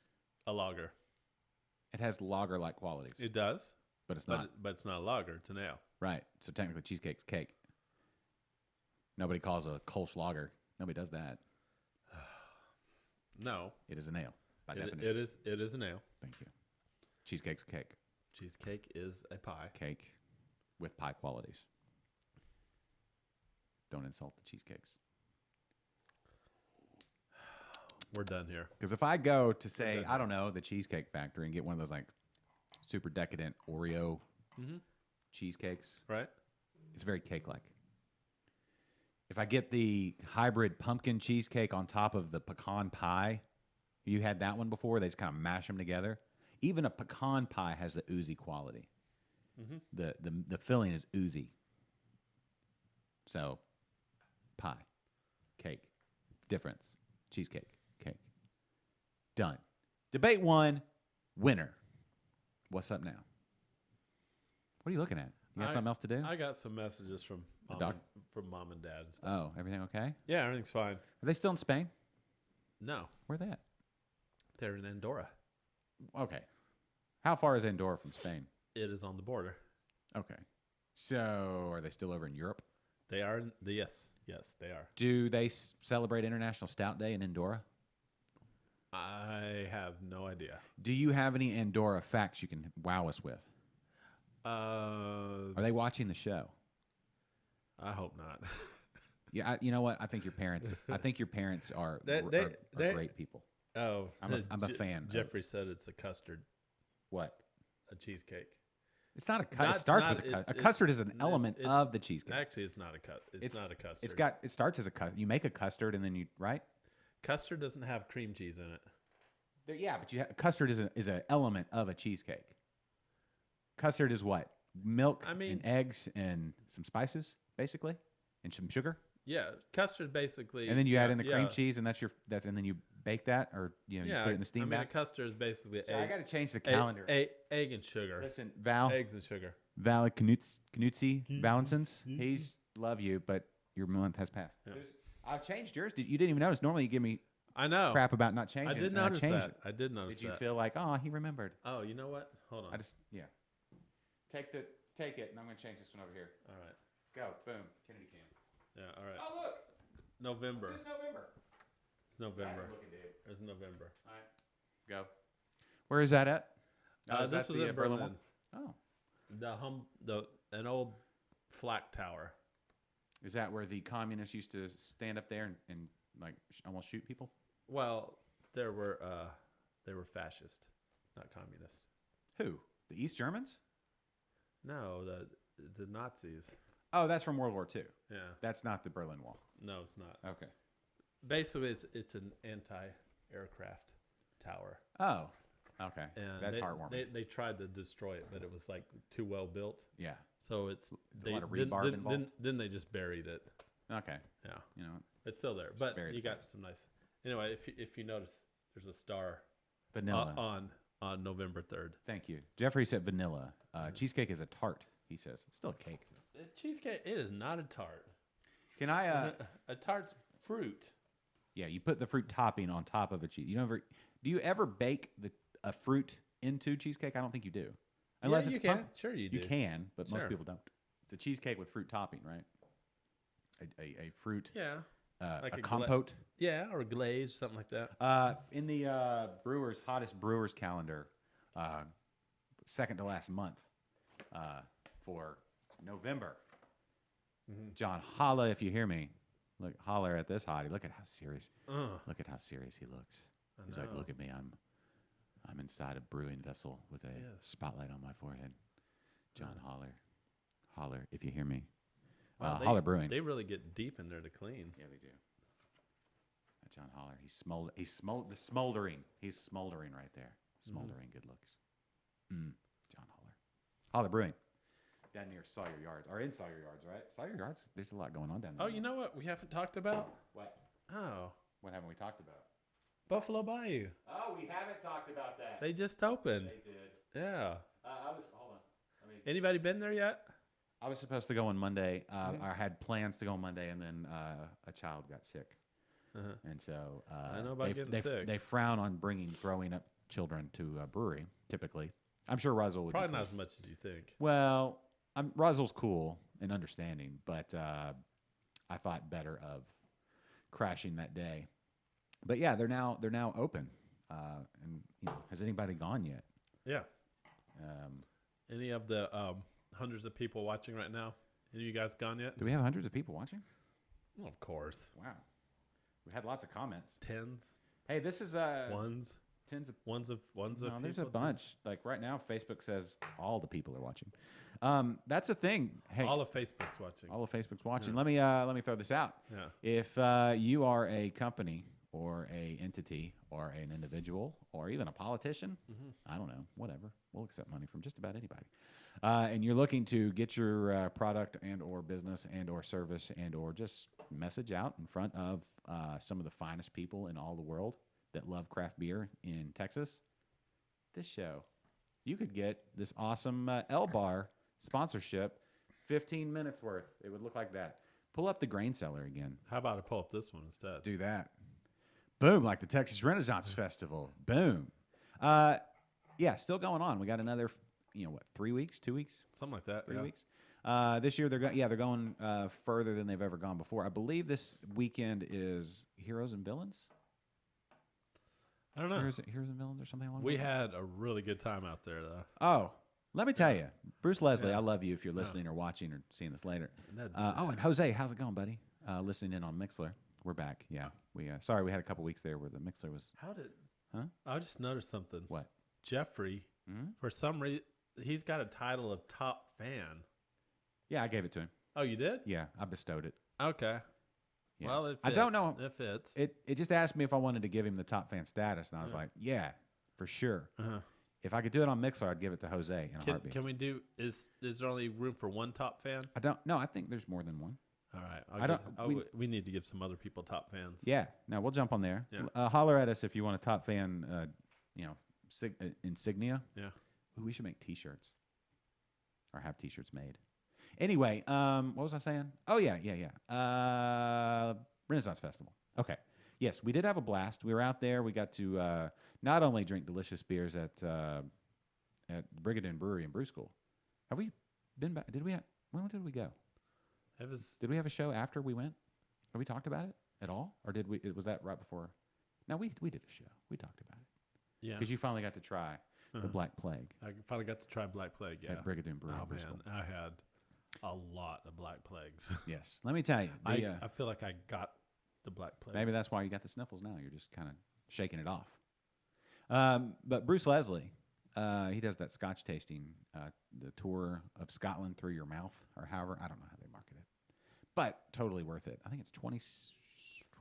a lager. It has lager-like qualities, It does, but it's but not. but it's not a lager. It's an ale. Right. So technically, cheesecake's cake. Nobody calls a Kolsch lager. Nobody does that. No, It is an ale, by it definition. is an ale. Thank you. Cheesecake's cake. Cheesecake is a pie. Cake with pie qualities. Don't insult the cheesecakes. We're done here. Because if I go to say, I don't know, the Cheesecake Factory and get one of those like super decadent Oreo cheesecakes, Right? it's very cake-like. If I get the hybrid pumpkin cheesecake on top of the pecan pie, you had that one before? They just kind of mash them together. Even a pecan pie has the oozy quality. The filling is oozy. So, pie, cake, difference, cheesecake, cake. Done. Debate 1, winner. What's up now? What are you looking at? You got something else to do? I got some messages from mom and dad and stuff. Oh, everything okay? Yeah, everything's fine. Are they still in Spain? No, Where are they at? they're in Andorra. Okay. How far is Andorra from Spain? It is on the border. Okay. So, are they still over in Europe? They are. Yes, they are. Do they celebrate International Stout Day in Andorra? I have no idea. Do you have any Andorra facts you can wow us with? Are they watching the show? I hope not. Yeah, you know what? I think your parents. I think your parents are They- great people. Oh, I'm a fan of- Jeffrey said it's a custard, What? a cheesecake. It's not a Not- custard. It starts not- with a it's- custard. A it's- custard is an it's- element it's- of the cheesecake. Actually, it's not a It's not a custard. It starts as a custard. You make a custard and then you right. Custard doesn't have cream cheese in it. Yeah, but custard is an element of a cheesecake. Custard is what? Milk I mean- and eggs and some spices, basically, and some sugar. Yeah, custard basically. And then you add in the cream yeah. cheese, and and then you bake that, or you Yeah, put it in the steam I mean, a bath. custard is basically So I egg, got to change the calendar. egg and sugar. Listen, Val, Eggs and sugar. Val Knutzy Valansons, he's love you, but your month has passed. Yeah. I've changed yours. You didn't even notice. Normally, you give me I know. crap about not changing. I it, did and notice changed that. it. I did notice Did you that. feel like, oh, he remembered? Oh, you know what? Hold on. Take it, and I'm gonna change this one over here. All right. Go, boom, Kennedy can. Yeah. All right. Oh, look. November. It's November. It's November. Looking, Dave. It's November. All right. Go. Where is that at? Is This that was the, in Berlin Berlin. Wall? Oh. An old flak tower. Is that where the communists used to stand up there and like almost shoot people? Well, they were fascist, not communist. Who? The East Germans? No, the Nazis. Oh, that's from World War II. Yeah. That's not the Berlin Wall. No, it's not. Okay. Basically, it's an anti-aircraft tower. Oh, okay. And That's heartwarming. They tried to destroy it, but it was like too well built. Yeah. So it's a lot of rebarb involved? Then they just buried it. Okay. Yeah. You know, It's still there, but buried you the got past. some nice. Anyway, if you notice, there's a star vanilla. on November 3rd. Thank you. Jeffrey said vanilla. Cheesecake is a tart, he says. It's still a cake. Cheesecake, it is not a tart. Can I A tart's fruit. Yeah, you put the fruit topping on top of a cheese. Do you ever bake a fruit into cheesecake? I don't think you do. Unless yeah, you it's can. Sure, you do. You can, but most Sure. people don't. It's a cheesecake with fruit topping, right? A fruit. Yeah. Like a compote. Yeah, or glaze, something like that. In the hottest brewers calendar, second to last month, for November. Mm-hmm. John, holla if you hear me. Look, holler at this hottie. Look at how serious. Look at how serious he looks. He's like, look at me. I'm inside a brewing vessel with a spotlight on my forehead. John, holler if you hear me. Wow, Holler Brewing. They really get deep in there to clean. Yeah, they do. John Holler. He's smoldering. He's smoldering right there. Smoldering good looks. John Holler. Holler Brewing. Down near Sawyer Yards. Or in Sawyer Yards, right? Sawyer Yards, there's a lot going on down there. Oh, you know what we haven't talked about? What? Oh, What haven't we talked about? Buffalo Bayou. Oh, we haven't talked about that. They just opened. They did. Yeah. Hold on. Anybody been there yet? I was supposed to go on Monday. I had plans to go on Monday, and then a child got sick. And so I know about getting sick. They frown on bringing growing up children to a brewery, typically. I'm sure Russell would Probably be not cool. as much as you think. Well, Russell's cool and understanding, but I thought better of crashing that day. But yeah, they're now open. And has anybody gone yet? Yeah. Any of the hundreds of people watching right now? Any of you guys gone yet? Do we have hundreds of people watching? Well, of course. Wow. We had lots of comments. Tens. Hey, this is Ones. tens of Ones of no, people. there's a bunch. Like right now, Facebook says all the people are watching. That's a thing. Hey, All of Facebook's watching. all of Facebook's watching. Let me throw this out. Yeah. If you are a company or a entity or an individual or even a politician, I don't know, whatever, we'll accept money from just about anybody. And you're looking to get your product and or business and or service and or just message out in front of some of the finest people in all the world that love craft beer in Texas, this show, you could get this awesome L Bar sponsorship, 15 minutes worth. It would look like that. Pull up the grain cellar again. How about I pull up this one instead? Do that. Boom, like the Texas Renaissance Festival. Boom. Yeah, still going on. We got another, 3 weeks, 2 weeks, Something like that. 3 yeah. weeks. This year they're going further than they've ever gone before. I believe this weekend is Heroes and Villains. I don't know. Heroes and Villains or something along We those lines. had a really good time out there, though. Oh, let me tell you, Bruce Leslie, Yeah. I love you if you're listening or watching or seeing this later. That- And Jose, how's it going, buddy? Listening in on Mixler. We're back. Yeah, we sorry we had a couple weeks there where the Mixler was. How did? Huh? I just noticed something. What? Jeffrey, for some reason, he's got a title of top fan. Yeah, I gave it to him. Oh, you did? Yeah, I bestowed it. Okay. Yeah. Well, it fits. I don't know. It fits. It just asked me if I wanted to give him the top fan status, and I was like, yeah, for sure. Uh-huh. If I could do it on Mixler, I'd give it to Jose in a heartbeat. Can we do? Is there only room for one top fan? I don't. No, I think there's more than one. All right. I don't- we need to give some other people top fans. Yeah. No, we'll jump on there. Yeah. Holler at us if you want a top fan. Insignia. Yeah. Ooh, we should make T-shirts, or have T-shirts made. Anyway, what was I saying? Oh yeah. Renaissance Festival. Okay. Yes, we did have a blast. We were out there. We got to not only drink delicious beers at Brigadoon Brewery and Brew School. Have we been back? When did we go? It was. Did we have a show after we went? Have we talked about it at all, or did we? Was that right before? No, we did a show. We talked about it. Yeah. Because you finally got to try the Black Plague I finally got to try Black Plague. Yeah. at Brigadoon Brewery. Oh in Bristol. man, I had a lot of Black Plagues. Yes. Let me tell you. I feel like I got the Black Plague. Maybe that's why you got the sniffles now. You're just kind of shaking it off. But Bruce Leslie, he does that Scotch tasting, the tour of Scotland through your mouth, or however. I don't know how they market it, but totally worth it. I think it's $21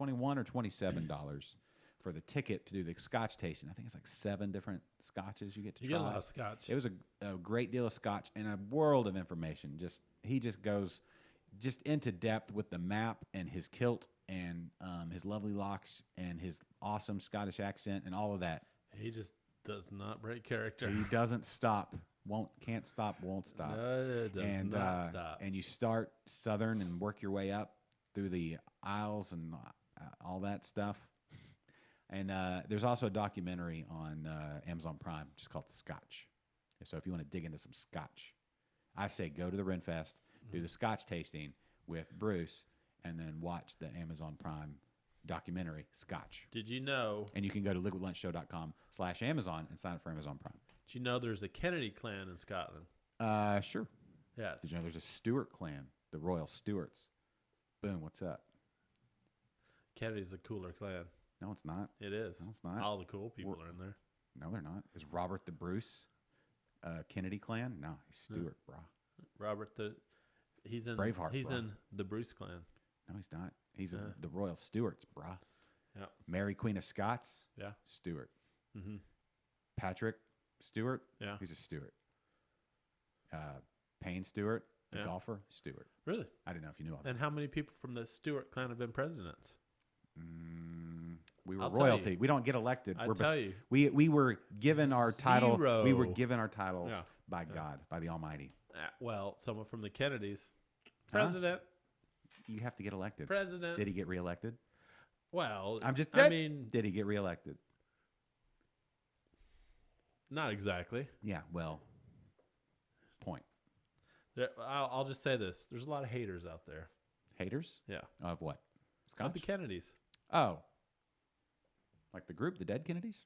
or $27 for the ticket to do the Scotch tasting. I think it's like 7 different Scotches you get to try. You get a lot of Scotch. It was a great deal of Scotch and a world of information. He just goes into depth with the map and his kilt and his lovely locks and his awesome Scottish accent and all of that. He just does not break character. He doesn't stop. Can't stop, won't stop. No, it does not stop. And you start Southern and work your way up through the Isles and all that stuff. And there's also a documentary on Amazon Prime just called Scotch. So if you want to dig into some Scotch, I say go to the Renfest, do the Scotch tasting with Bruce, and then watch the Amazon Prime documentary Scotch. Did you know? And you can go to liquidlunchshow.com/Amazon and sign up for Amazon Prime. Did you know there's a Kennedy clan in Scotland? Sure. Yes. Did you know there's a Stuart clan, the Royal Stuarts? Boom, what's up? Kennedy's a cooler clan. No, it's not. It is. No, it's not. All the cool people are in there. No, they're not. Is Robert the Bruce Kennedy clan? No, he's Stuart, brah. Robert he's in Braveheart, He's bro. in the Bruce clan. No, he's not. He's the Royal Stuarts, brah. Yeah. Mary Queen of Scots? Yeah. Stuart. Mm-hmm. Patrick Stewart? Yeah. He's a Stuart. Payne Stewart, the Yeah. golfer? Stuart. Really? I didn't know if you knew all that. And how many people from the Stewart clan have been presidents? We were I'll tell royalty. you. We don't get elected. I We're tell you. We were given our title. We were Zero. given our title Yeah. by God, by the Almighty. Well, someone from the Kennedys. President. You have to get elected. President. Did he get reelected? Well, I mean, did he get reelected? not exactly. Yeah. Well, point. I'll just say this. There's a lot of haters out there. Haters Yeah. of what? Of Scotch. the Kennedys. Oh, like the group, the Dead Kennedys.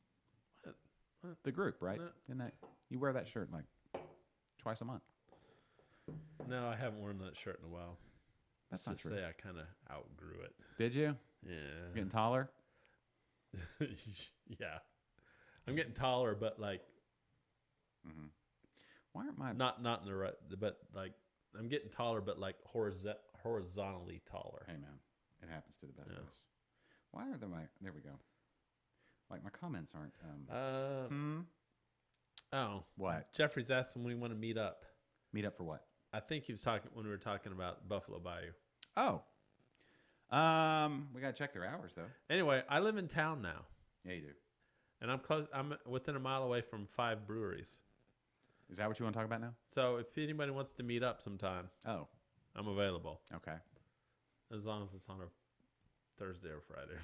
What? The group, right? No. Isn't that you wear that shirt like twice a month? No, I haven't worn that shirt in a while. That's Let's not just true. say I kind of outgrew it. Did you? Yeah. Getting taller? Yeah. I'm getting taller, but like Why aren't my not in the right, but like I'm getting taller, but like horizontally taller. Hey man, it happens to the best Yeah. of us. Why are there we go. Like my comments aren't Oh, What? Jeffrey's asking when we want to meet up. Meet up for what? I think he was talking when we were talking about Buffalo Bayou. Oh. We gotta check their hours though. Anyway, I live in town now, Yeah, you do. and I'm close. I'm within a mile away from 5 breweries. Is that what you want to talk about now? So if anybody wants to meet up sometime, Oh, I'm available okay. as long as it's on a Thursday or Friday.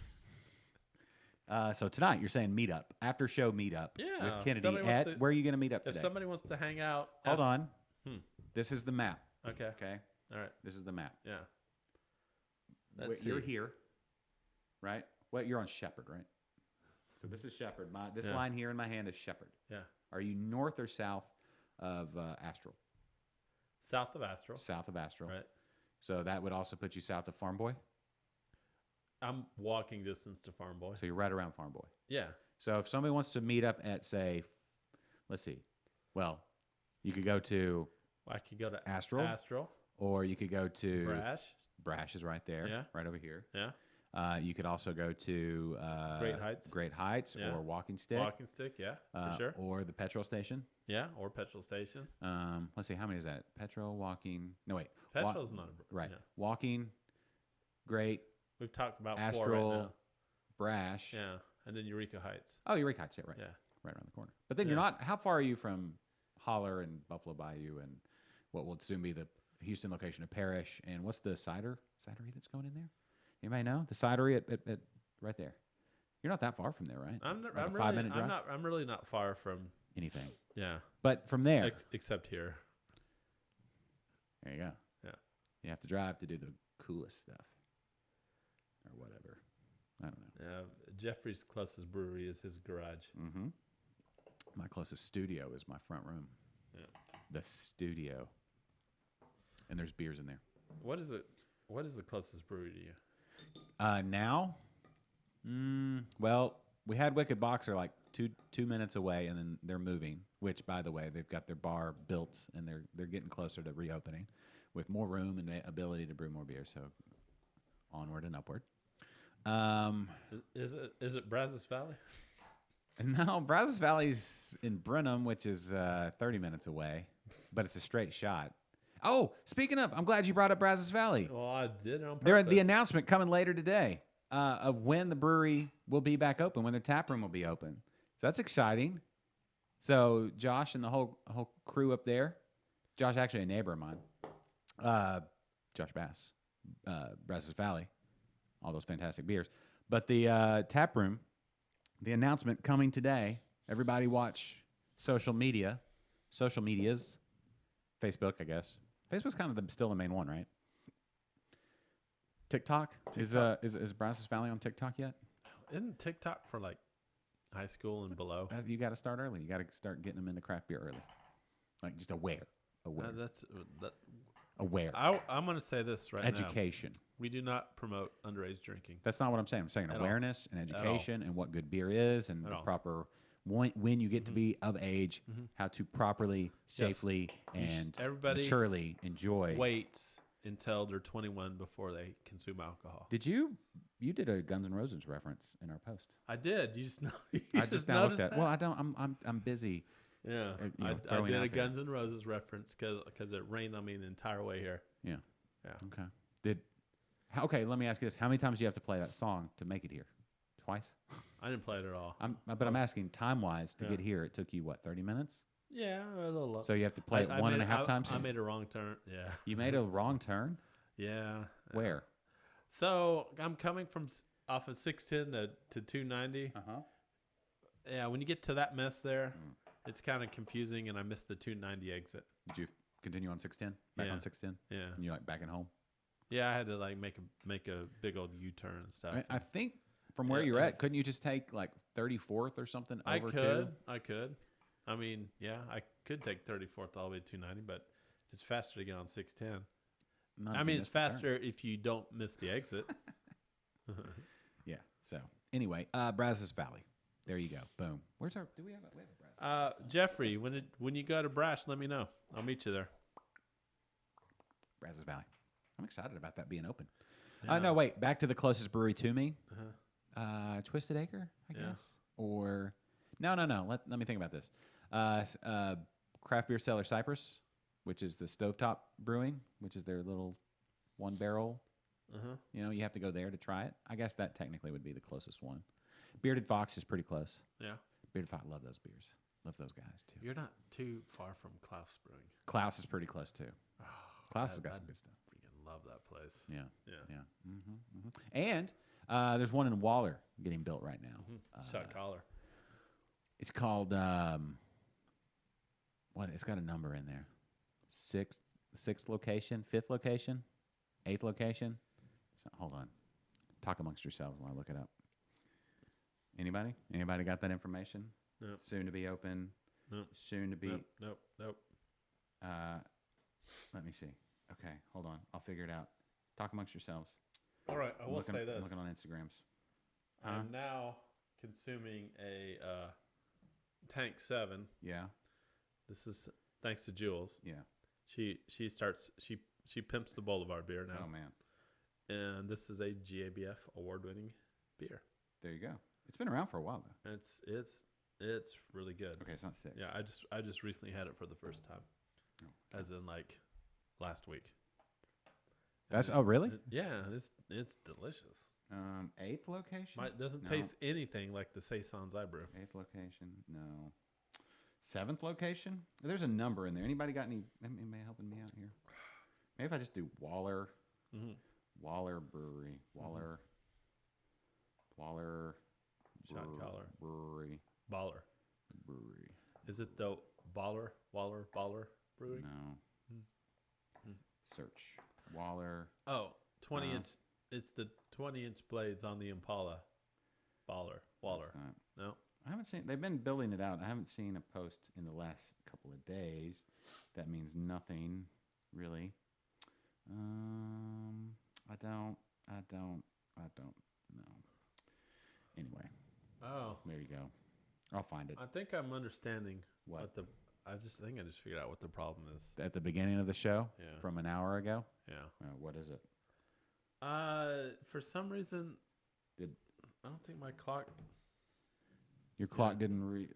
So tonight you're saying meet up, after show meet up Yeah, with if Kennedy somebody wants at to- where are you gonna meet up If today? somebody wants to hang out, Hold on. Hmm. This is the map. Okay. Okay. All right. This is the map. Yeah. You're here, right? Well, you're on Shepherd, right? So this is Shepherd. This Yeah. line here in my hand is Shepherd. Yeah. Are you north or south of Astral? South of Astral. South of Astral. Right. So that would also put you south of Farm Boy. I'm walking distance to Farm Boy. So you're right around Farm Boy. Yeah. So if somebody wants to meet up at, say, let's see, well, you could go to I could go to Astral. Astral. Or you could go to Brash. Brash is right there. Yeah. Right over here. Yeah. You could also go to Great Heights. Great Heights Yeah. or Walking Stick. Walking Stick. Yeah. For sure. Or the petrol station. Yeah. Or petrol station. Let's see, how many is that? Petrol, Walking. No, wait. Petrol's not a Right. Yeah. Walking, Great, We've talked about 4 Astral, right now. Brash. Yeah. And then Eureka Heights. Oh, Eureka Heights, yeah, right. Yeah. Right around the corner. But then you're not, how far are you from Holler and Buffalo Bayou and what will soon be the Houston location of Parrish? And what's the cidery that's going in there? Anybody know? The cidery at right there. You're not that far from there, right? I'm Like a really 5-minute drive? I'm really not far from Anything. yeah. But from there, Except here. there you go. Yeah. You have to drive to do the coolest stuff, or whatever. I don't know. Jeffrey's closest brewery is his garage. Mm-hmm. My closest studio is my front room. Yeah. The studio. And there's beers in there. What is it? What is the closest brewery to you? Now, well, we had Wicked Boxer like two minutes away, and then they're moving. Which, by the way, they've got their bar built, and they're getting closer to reopening, with more room and ability to brew more beer. So, onward and upward. Is it Brazos Valley? No, Brazos Valley's in Brenham, which is 30 minutes away, but it's a straight shot. Oh, speaking of, I'm glad you brought up Brazos Valley. Well, I did it on purpose. There, the announcement coming later today of when the brewery will be back open, when their tap room will be open. So that's exciting. So Josh and the whole crew up there, Josh actually a neighbor of mine, Josh Bass, Brazos Valley, all those fantastic beers. But the tap room, the announcement coming today. Everybody watch social medias, Facebook, I guess. Facebook's kind of still the main one, right? TikTok? Is Brazos Valley on TikTok yet? Isn't TikTok for like high school and below? You got to start early. You got to start getting them into craft beer early, like just aware. Aware. I'm going to say this right now. Education. We do not promote underage drinking. That's not what I'm saying. I'm saying awareness and education and what good beer is and the proper when you get to be of age, how to properly, safely, and maturely enjoy. Wait until they're 21 before they consume alcohol. Did you did a Guns N' Roses reference in our post? I did. You just know. I just now looked at that. Well, I don't. I'm busy. Yeah, I did a Guns N' Roses reference because it rained on me the entire way here. Yeah. Okay. Okay. Let me ask you this: how many times do you have to play that song to make it here? Twice. I didn't play it at all. I'm asking time-wise to get here. It took you, what, 30 minutes? Yeah, a little. So you have to play it 1.5 times? I made a wrong turn, yeah. You made a wrong turn? Yeah. Where? So I'm coming from off of 610 to 290. Uh-huh. Yeah, when you get to that mess there, it's kind of confusing, and I missed the 290 exit. Did you continue on 610? Back on 610? Yeah. And you're like backing home? Yeah, I had to like make a big old U-turn and stuff. I think from where you're at, couldn't you just take like 34th or something over to? I could. I mean, yeah, I could take 34th all the way to 290, but it's faster to get on 610. I mean, it's faster if you don't miss the exit. Yeah. So anyway, Brazos Valley. There you go. Boom. Where's our? Do we have a Brazos? Jeffrey, when you go to Brash, let me know. I'll meet you there. Brazos Valley. I'm excited about that being open. Yeah. No, wait. Back to the closest brewery to me. Twisted Acre, I guess. Or no. Let me think about this. Craft Beer Cellar Cypress, which is the Stovetop Brewing, which is their little 1-barrel. You have to go there to try it. I guess that technically would be the closest one. Bearded Fox is pretty close. Yeah. Bearded Fox, love those beers. Love those guys too. You're not too far from Klaus Brewing. Klaus is pretty close too. Klaus has got some good stuff. Freaking love that place. Yeah. And there's one in Waller getting built right now. Shot collar. It's called what? It's got a number in there. Sixth location, 5th location, 8th location. So, hold on. Talk amongst yourselves while I look it up. Anybody? Anybody got that information? Nope. Soon to be open. Nope. Soon to be. Nope. Let me see. Okay, hold on. I'll figure it out. Talk amongst yourselves. All right, I will say this. I'm looking on Instagrams. I'm now consuming a Tank 7. Yeah. This is thanks to Jules. Yeah. She pimps the Boulevard beer now. Oh man. And this is a GABF award-winning beer. There you go. It's been around for a while though. It's really good. Okay, it's not 6. Yeah, I just recently had it for the first time. Oh, as in like last week. Oh really? It's delicious. 8th location? It doesn't taste anything like the Saisons I brew. 8th location? No. 7th location? There's a number in there. Anybody got anybody helping me out here? Maybe if I just do Waller. Waller Brewery. Waller Shot collar. Brewery. Baller. Brewery. Is it the Baller Brewing? No. Search. Waller. Oh, 20-inch. It's the 20-inch blades on the Impala. Waller. No. I haven't seen. They've been building it out. I haven't seen a post in the last couple of days. That means nothing, really. I don't know. Anyway. Oh. There you go. I'll find it. I think I'm understanding What the. I just figured out what the problem is. at the beginning of the show Yeah. from an hour ago. Yeah. What is it? For some reason, Did I don't think my clock. your clock didn't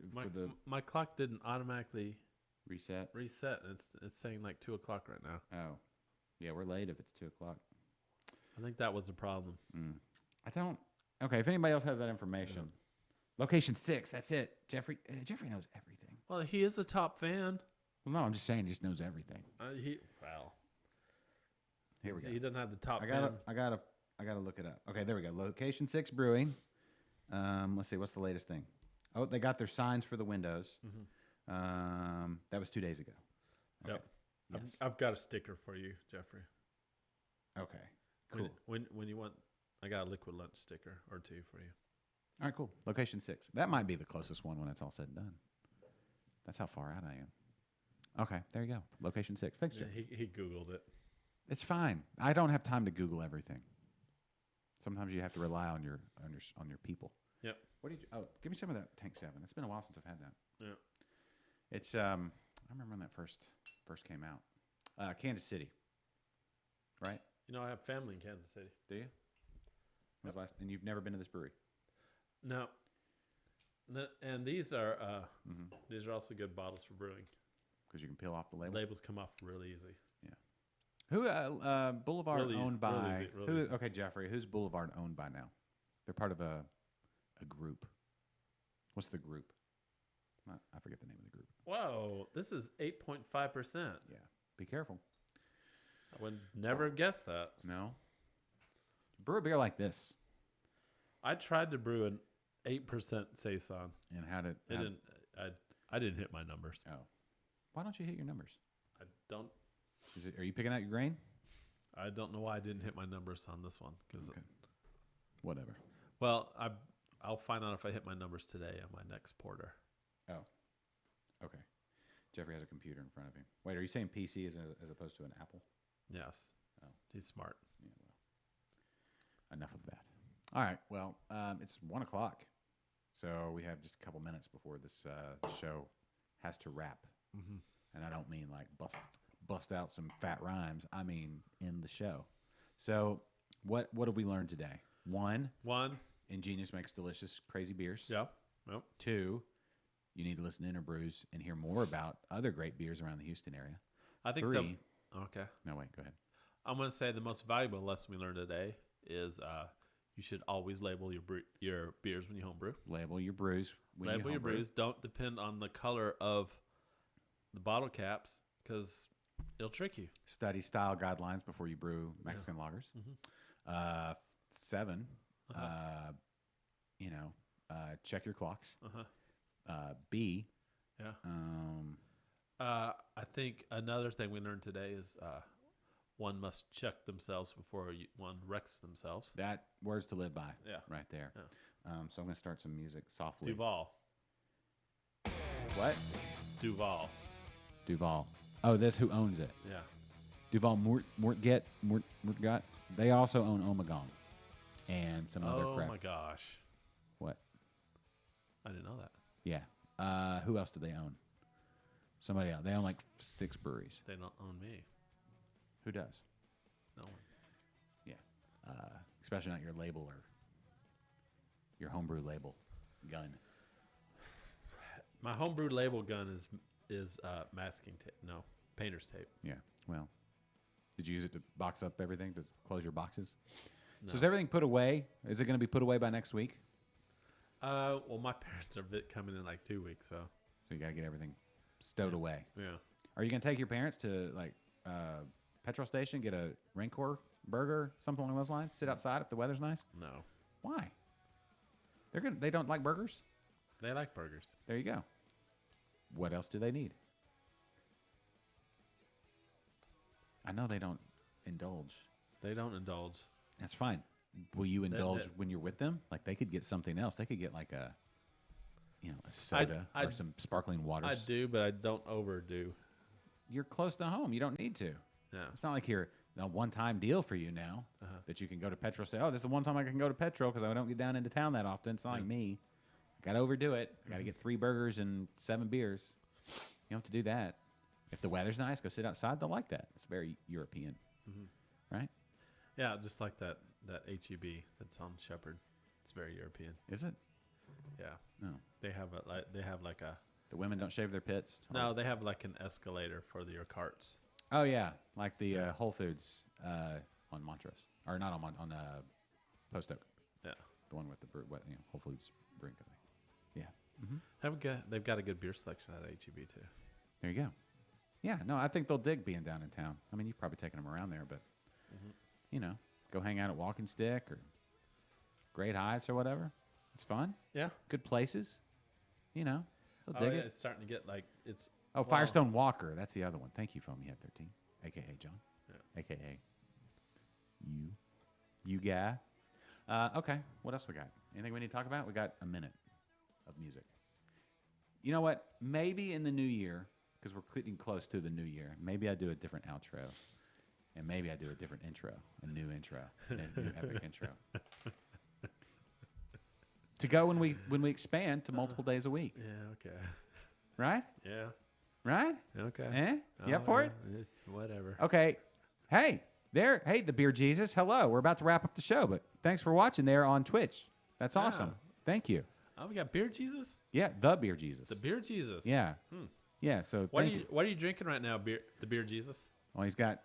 My clock didn't automatically reset? reset. It's saying like 2:00 right now. Oh, yeah, we're late if it's 2:00. I think that was the problem. I don't. Okay, if anybody else has that information, location 6. That's it. Jeffrey knows everything. Well, he is a top fan. Well, no, I'm just saying he just knows everything. Here we go. He doesn't have the top. I gotta look it up. Okay, there we go. Location 6 Brewing. Let's see. What's the latest thing? Oh, they got their signs for the windows. That was 2 days ago. Okay. Yep. Yes. I've got a sticker for you, Jeffrey. Okay. Cool. When you want, I got a liquid lunch sticker or 2 for you. All right, cool. Location 6. That might be the closest one when it's all said and done. That's how far out I am. Okay, there you go. Location 6. Thanks, Yeah, Jeff. he Googled it. It's fine. I don't have time to Google everything. Sometimes you have to rely on your people. Yep. What did you? Oh, give me some of that Tank 7. It's been a while since I've had that. Yeah. It's I remember when that first came out. Kansas City. Right? You know, I have family in Kansas City. Do you? When was last? And you've never been to this brewery? No. And these are also good bottles for brewing. Because you can peel off the label. Labels come off really easy. Yeah. Who Boulevard Really owned easy, by? really easy, really easy. Okay, Jeffrey. Who's Boulevard owned by now? They're part of a group. What's the group? I forget the name of the group. Whoa, this is 8.5%. Yeah. Be careful. I would never have guessed that. No. Brew a beer like this. I tried to brew an 8% saison. And how did It didn't. I didn't hit my numbers. Oh. Why don't you hit your numbers? I don't. Are you picking out your grain? I don't know why I didn't hit my numbers on this one. Okay. Whatever. Well, I'll find out if I hit my numbers today on my next porter. Oh. Okay. Jeffrey has a computer in front of him. Wait, are you saying PC as opposed to an Apple? Yes. Oh. He's smart. Yeah. Well. Enough of that. All right. Well, it's 1:00, so we have just a couple minutes before this show has to wrap. Mm-hmm. And I don't mean like bust out some fat rhymes. I mean in the show. So what have we learned today? One, Ingenious makes delicious, crazy beers. Yeah. Yep. 2, you need to listen to Interbrews and hear more about other great beers around the Houston area. I think 3, okay. No, wait, go ahead. I'm going to say the most valuable lesson we learned today is you should always label your beers when you homebrew. Label your brews. Label your brews. Don't depend on the color of the bottle caps because it'll trick you. Study style guidelines before you brew Mexican lagers. Mm-hmm. 7, check your clocks. B, yeah. I think another thing we learned today is one must check themselves before one wrecks themselves. that words to live by. Yeah. Right there. Yeah. So I'm going to start some music softly. Duval. What? Duval. Oh, that's who owns it. Yeah. Duval Mortgat. They also own Omegong and some other crap. Oh my gosh. What? I didn't know that. Yeah. Who else do they own? Somebody else. They own like 6 breweries. They don't own me. Who does? No one. Yeah. Especially not your label or your homebrew label gun. My homebrew label gun is masking tape. No, painter's tape. Yeah. Well, did you use it to box up everything to close your boxes? No. So is everything put away? Is it going to be put away by next week? Well, my parents are coming in like 2 weeks, so you got to get everything stowed away. yeah. Are you going to take your parents to like petrol station, get a Rancor burger, something along those lines? Sit outside if the weather's nice? No, Why? They don't like burgers? they like burgers. There you go. What else do they need? I know they don't. indulge. They don't indulge. That's fine. Will you indulge when you're with them? Like they could get something else. They could get like a soda or some sparkling waters. I do, but I don't overdo. You're close to home. You don't need to. Yeah. It's not like you're a one-time deal for you now that you can go to Petro and say, oh, this is the one time I can go to Petro because I don't get down into town that often. It's not like me. I got to overdo it. I got to get 3 burgers and 7 beers. You don't have to do that. If the weather's nice, go sit outside. They'll like that. It's very European, right? Yeah, just like that HEB that's on Shepherd. It's very European. Is it? Yeah. No. They have like a. The women don't shave their pits? No, they have like an escalator for your carts. Oh, yeah. Like the Whole Foods on Montrose. Or not on Post Oak. Yeah. The one with the Whole Foods brewing company. Yeah. They've got a good beer selection at HEB too. There you go. Yeah, no, I think they'll dig being down in town. I mean, you've probably taken them around there, but, go hang out at Walking Stick or Great Heights or whatever. It's fun. Yeah. Good places. They'll dig it. It's starting to get like it's. Oh, Firestone Walker. That's the other one. Thank you, Foamy Head 13, a.k.a. John, a.k.a. You guy. Okay, what else we got? Anything we need to talk about? We got a minute of music. You know what? Maybe in the new year, because we're getting close to the new year, maybe I do a different outro, and maybe I do a different intro, a new intro, a new epic intro. To go when we expand to multiple days a week. Yeah. Okay. Right? Yeah. Right? Okay. You up for it? Whatever. Okay. Hey, there. Hey, the Beer Jesus. Hello. We're about to wrap up the show, but thanks for watching there on Twitch. That's awesome. Thank you. Oh, we got Beer Jesus? Yeah, the Beer Jesus. The Beer Jesus. Yeah. Yeah, so What are you drinking right now, the Beer Jesus? Well, he's got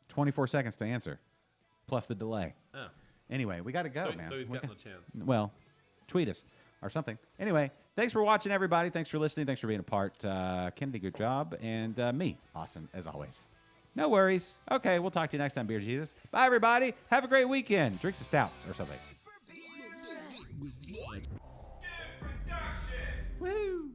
24 seconds to answer, plus the delay. Oh. Anyway, we got to go, man. So he's got no chance. Well, tweet us or something. Anyway, thanks for watching, everybody. Thanks for listening. Thanks for being a part. Kennedy, good job. And me, awesome, as always. No worries. Okay, we'll talk to you next time, Beer Jesus. Bye, everybody. Have a great weekend. Drink some stouts or something. Woo!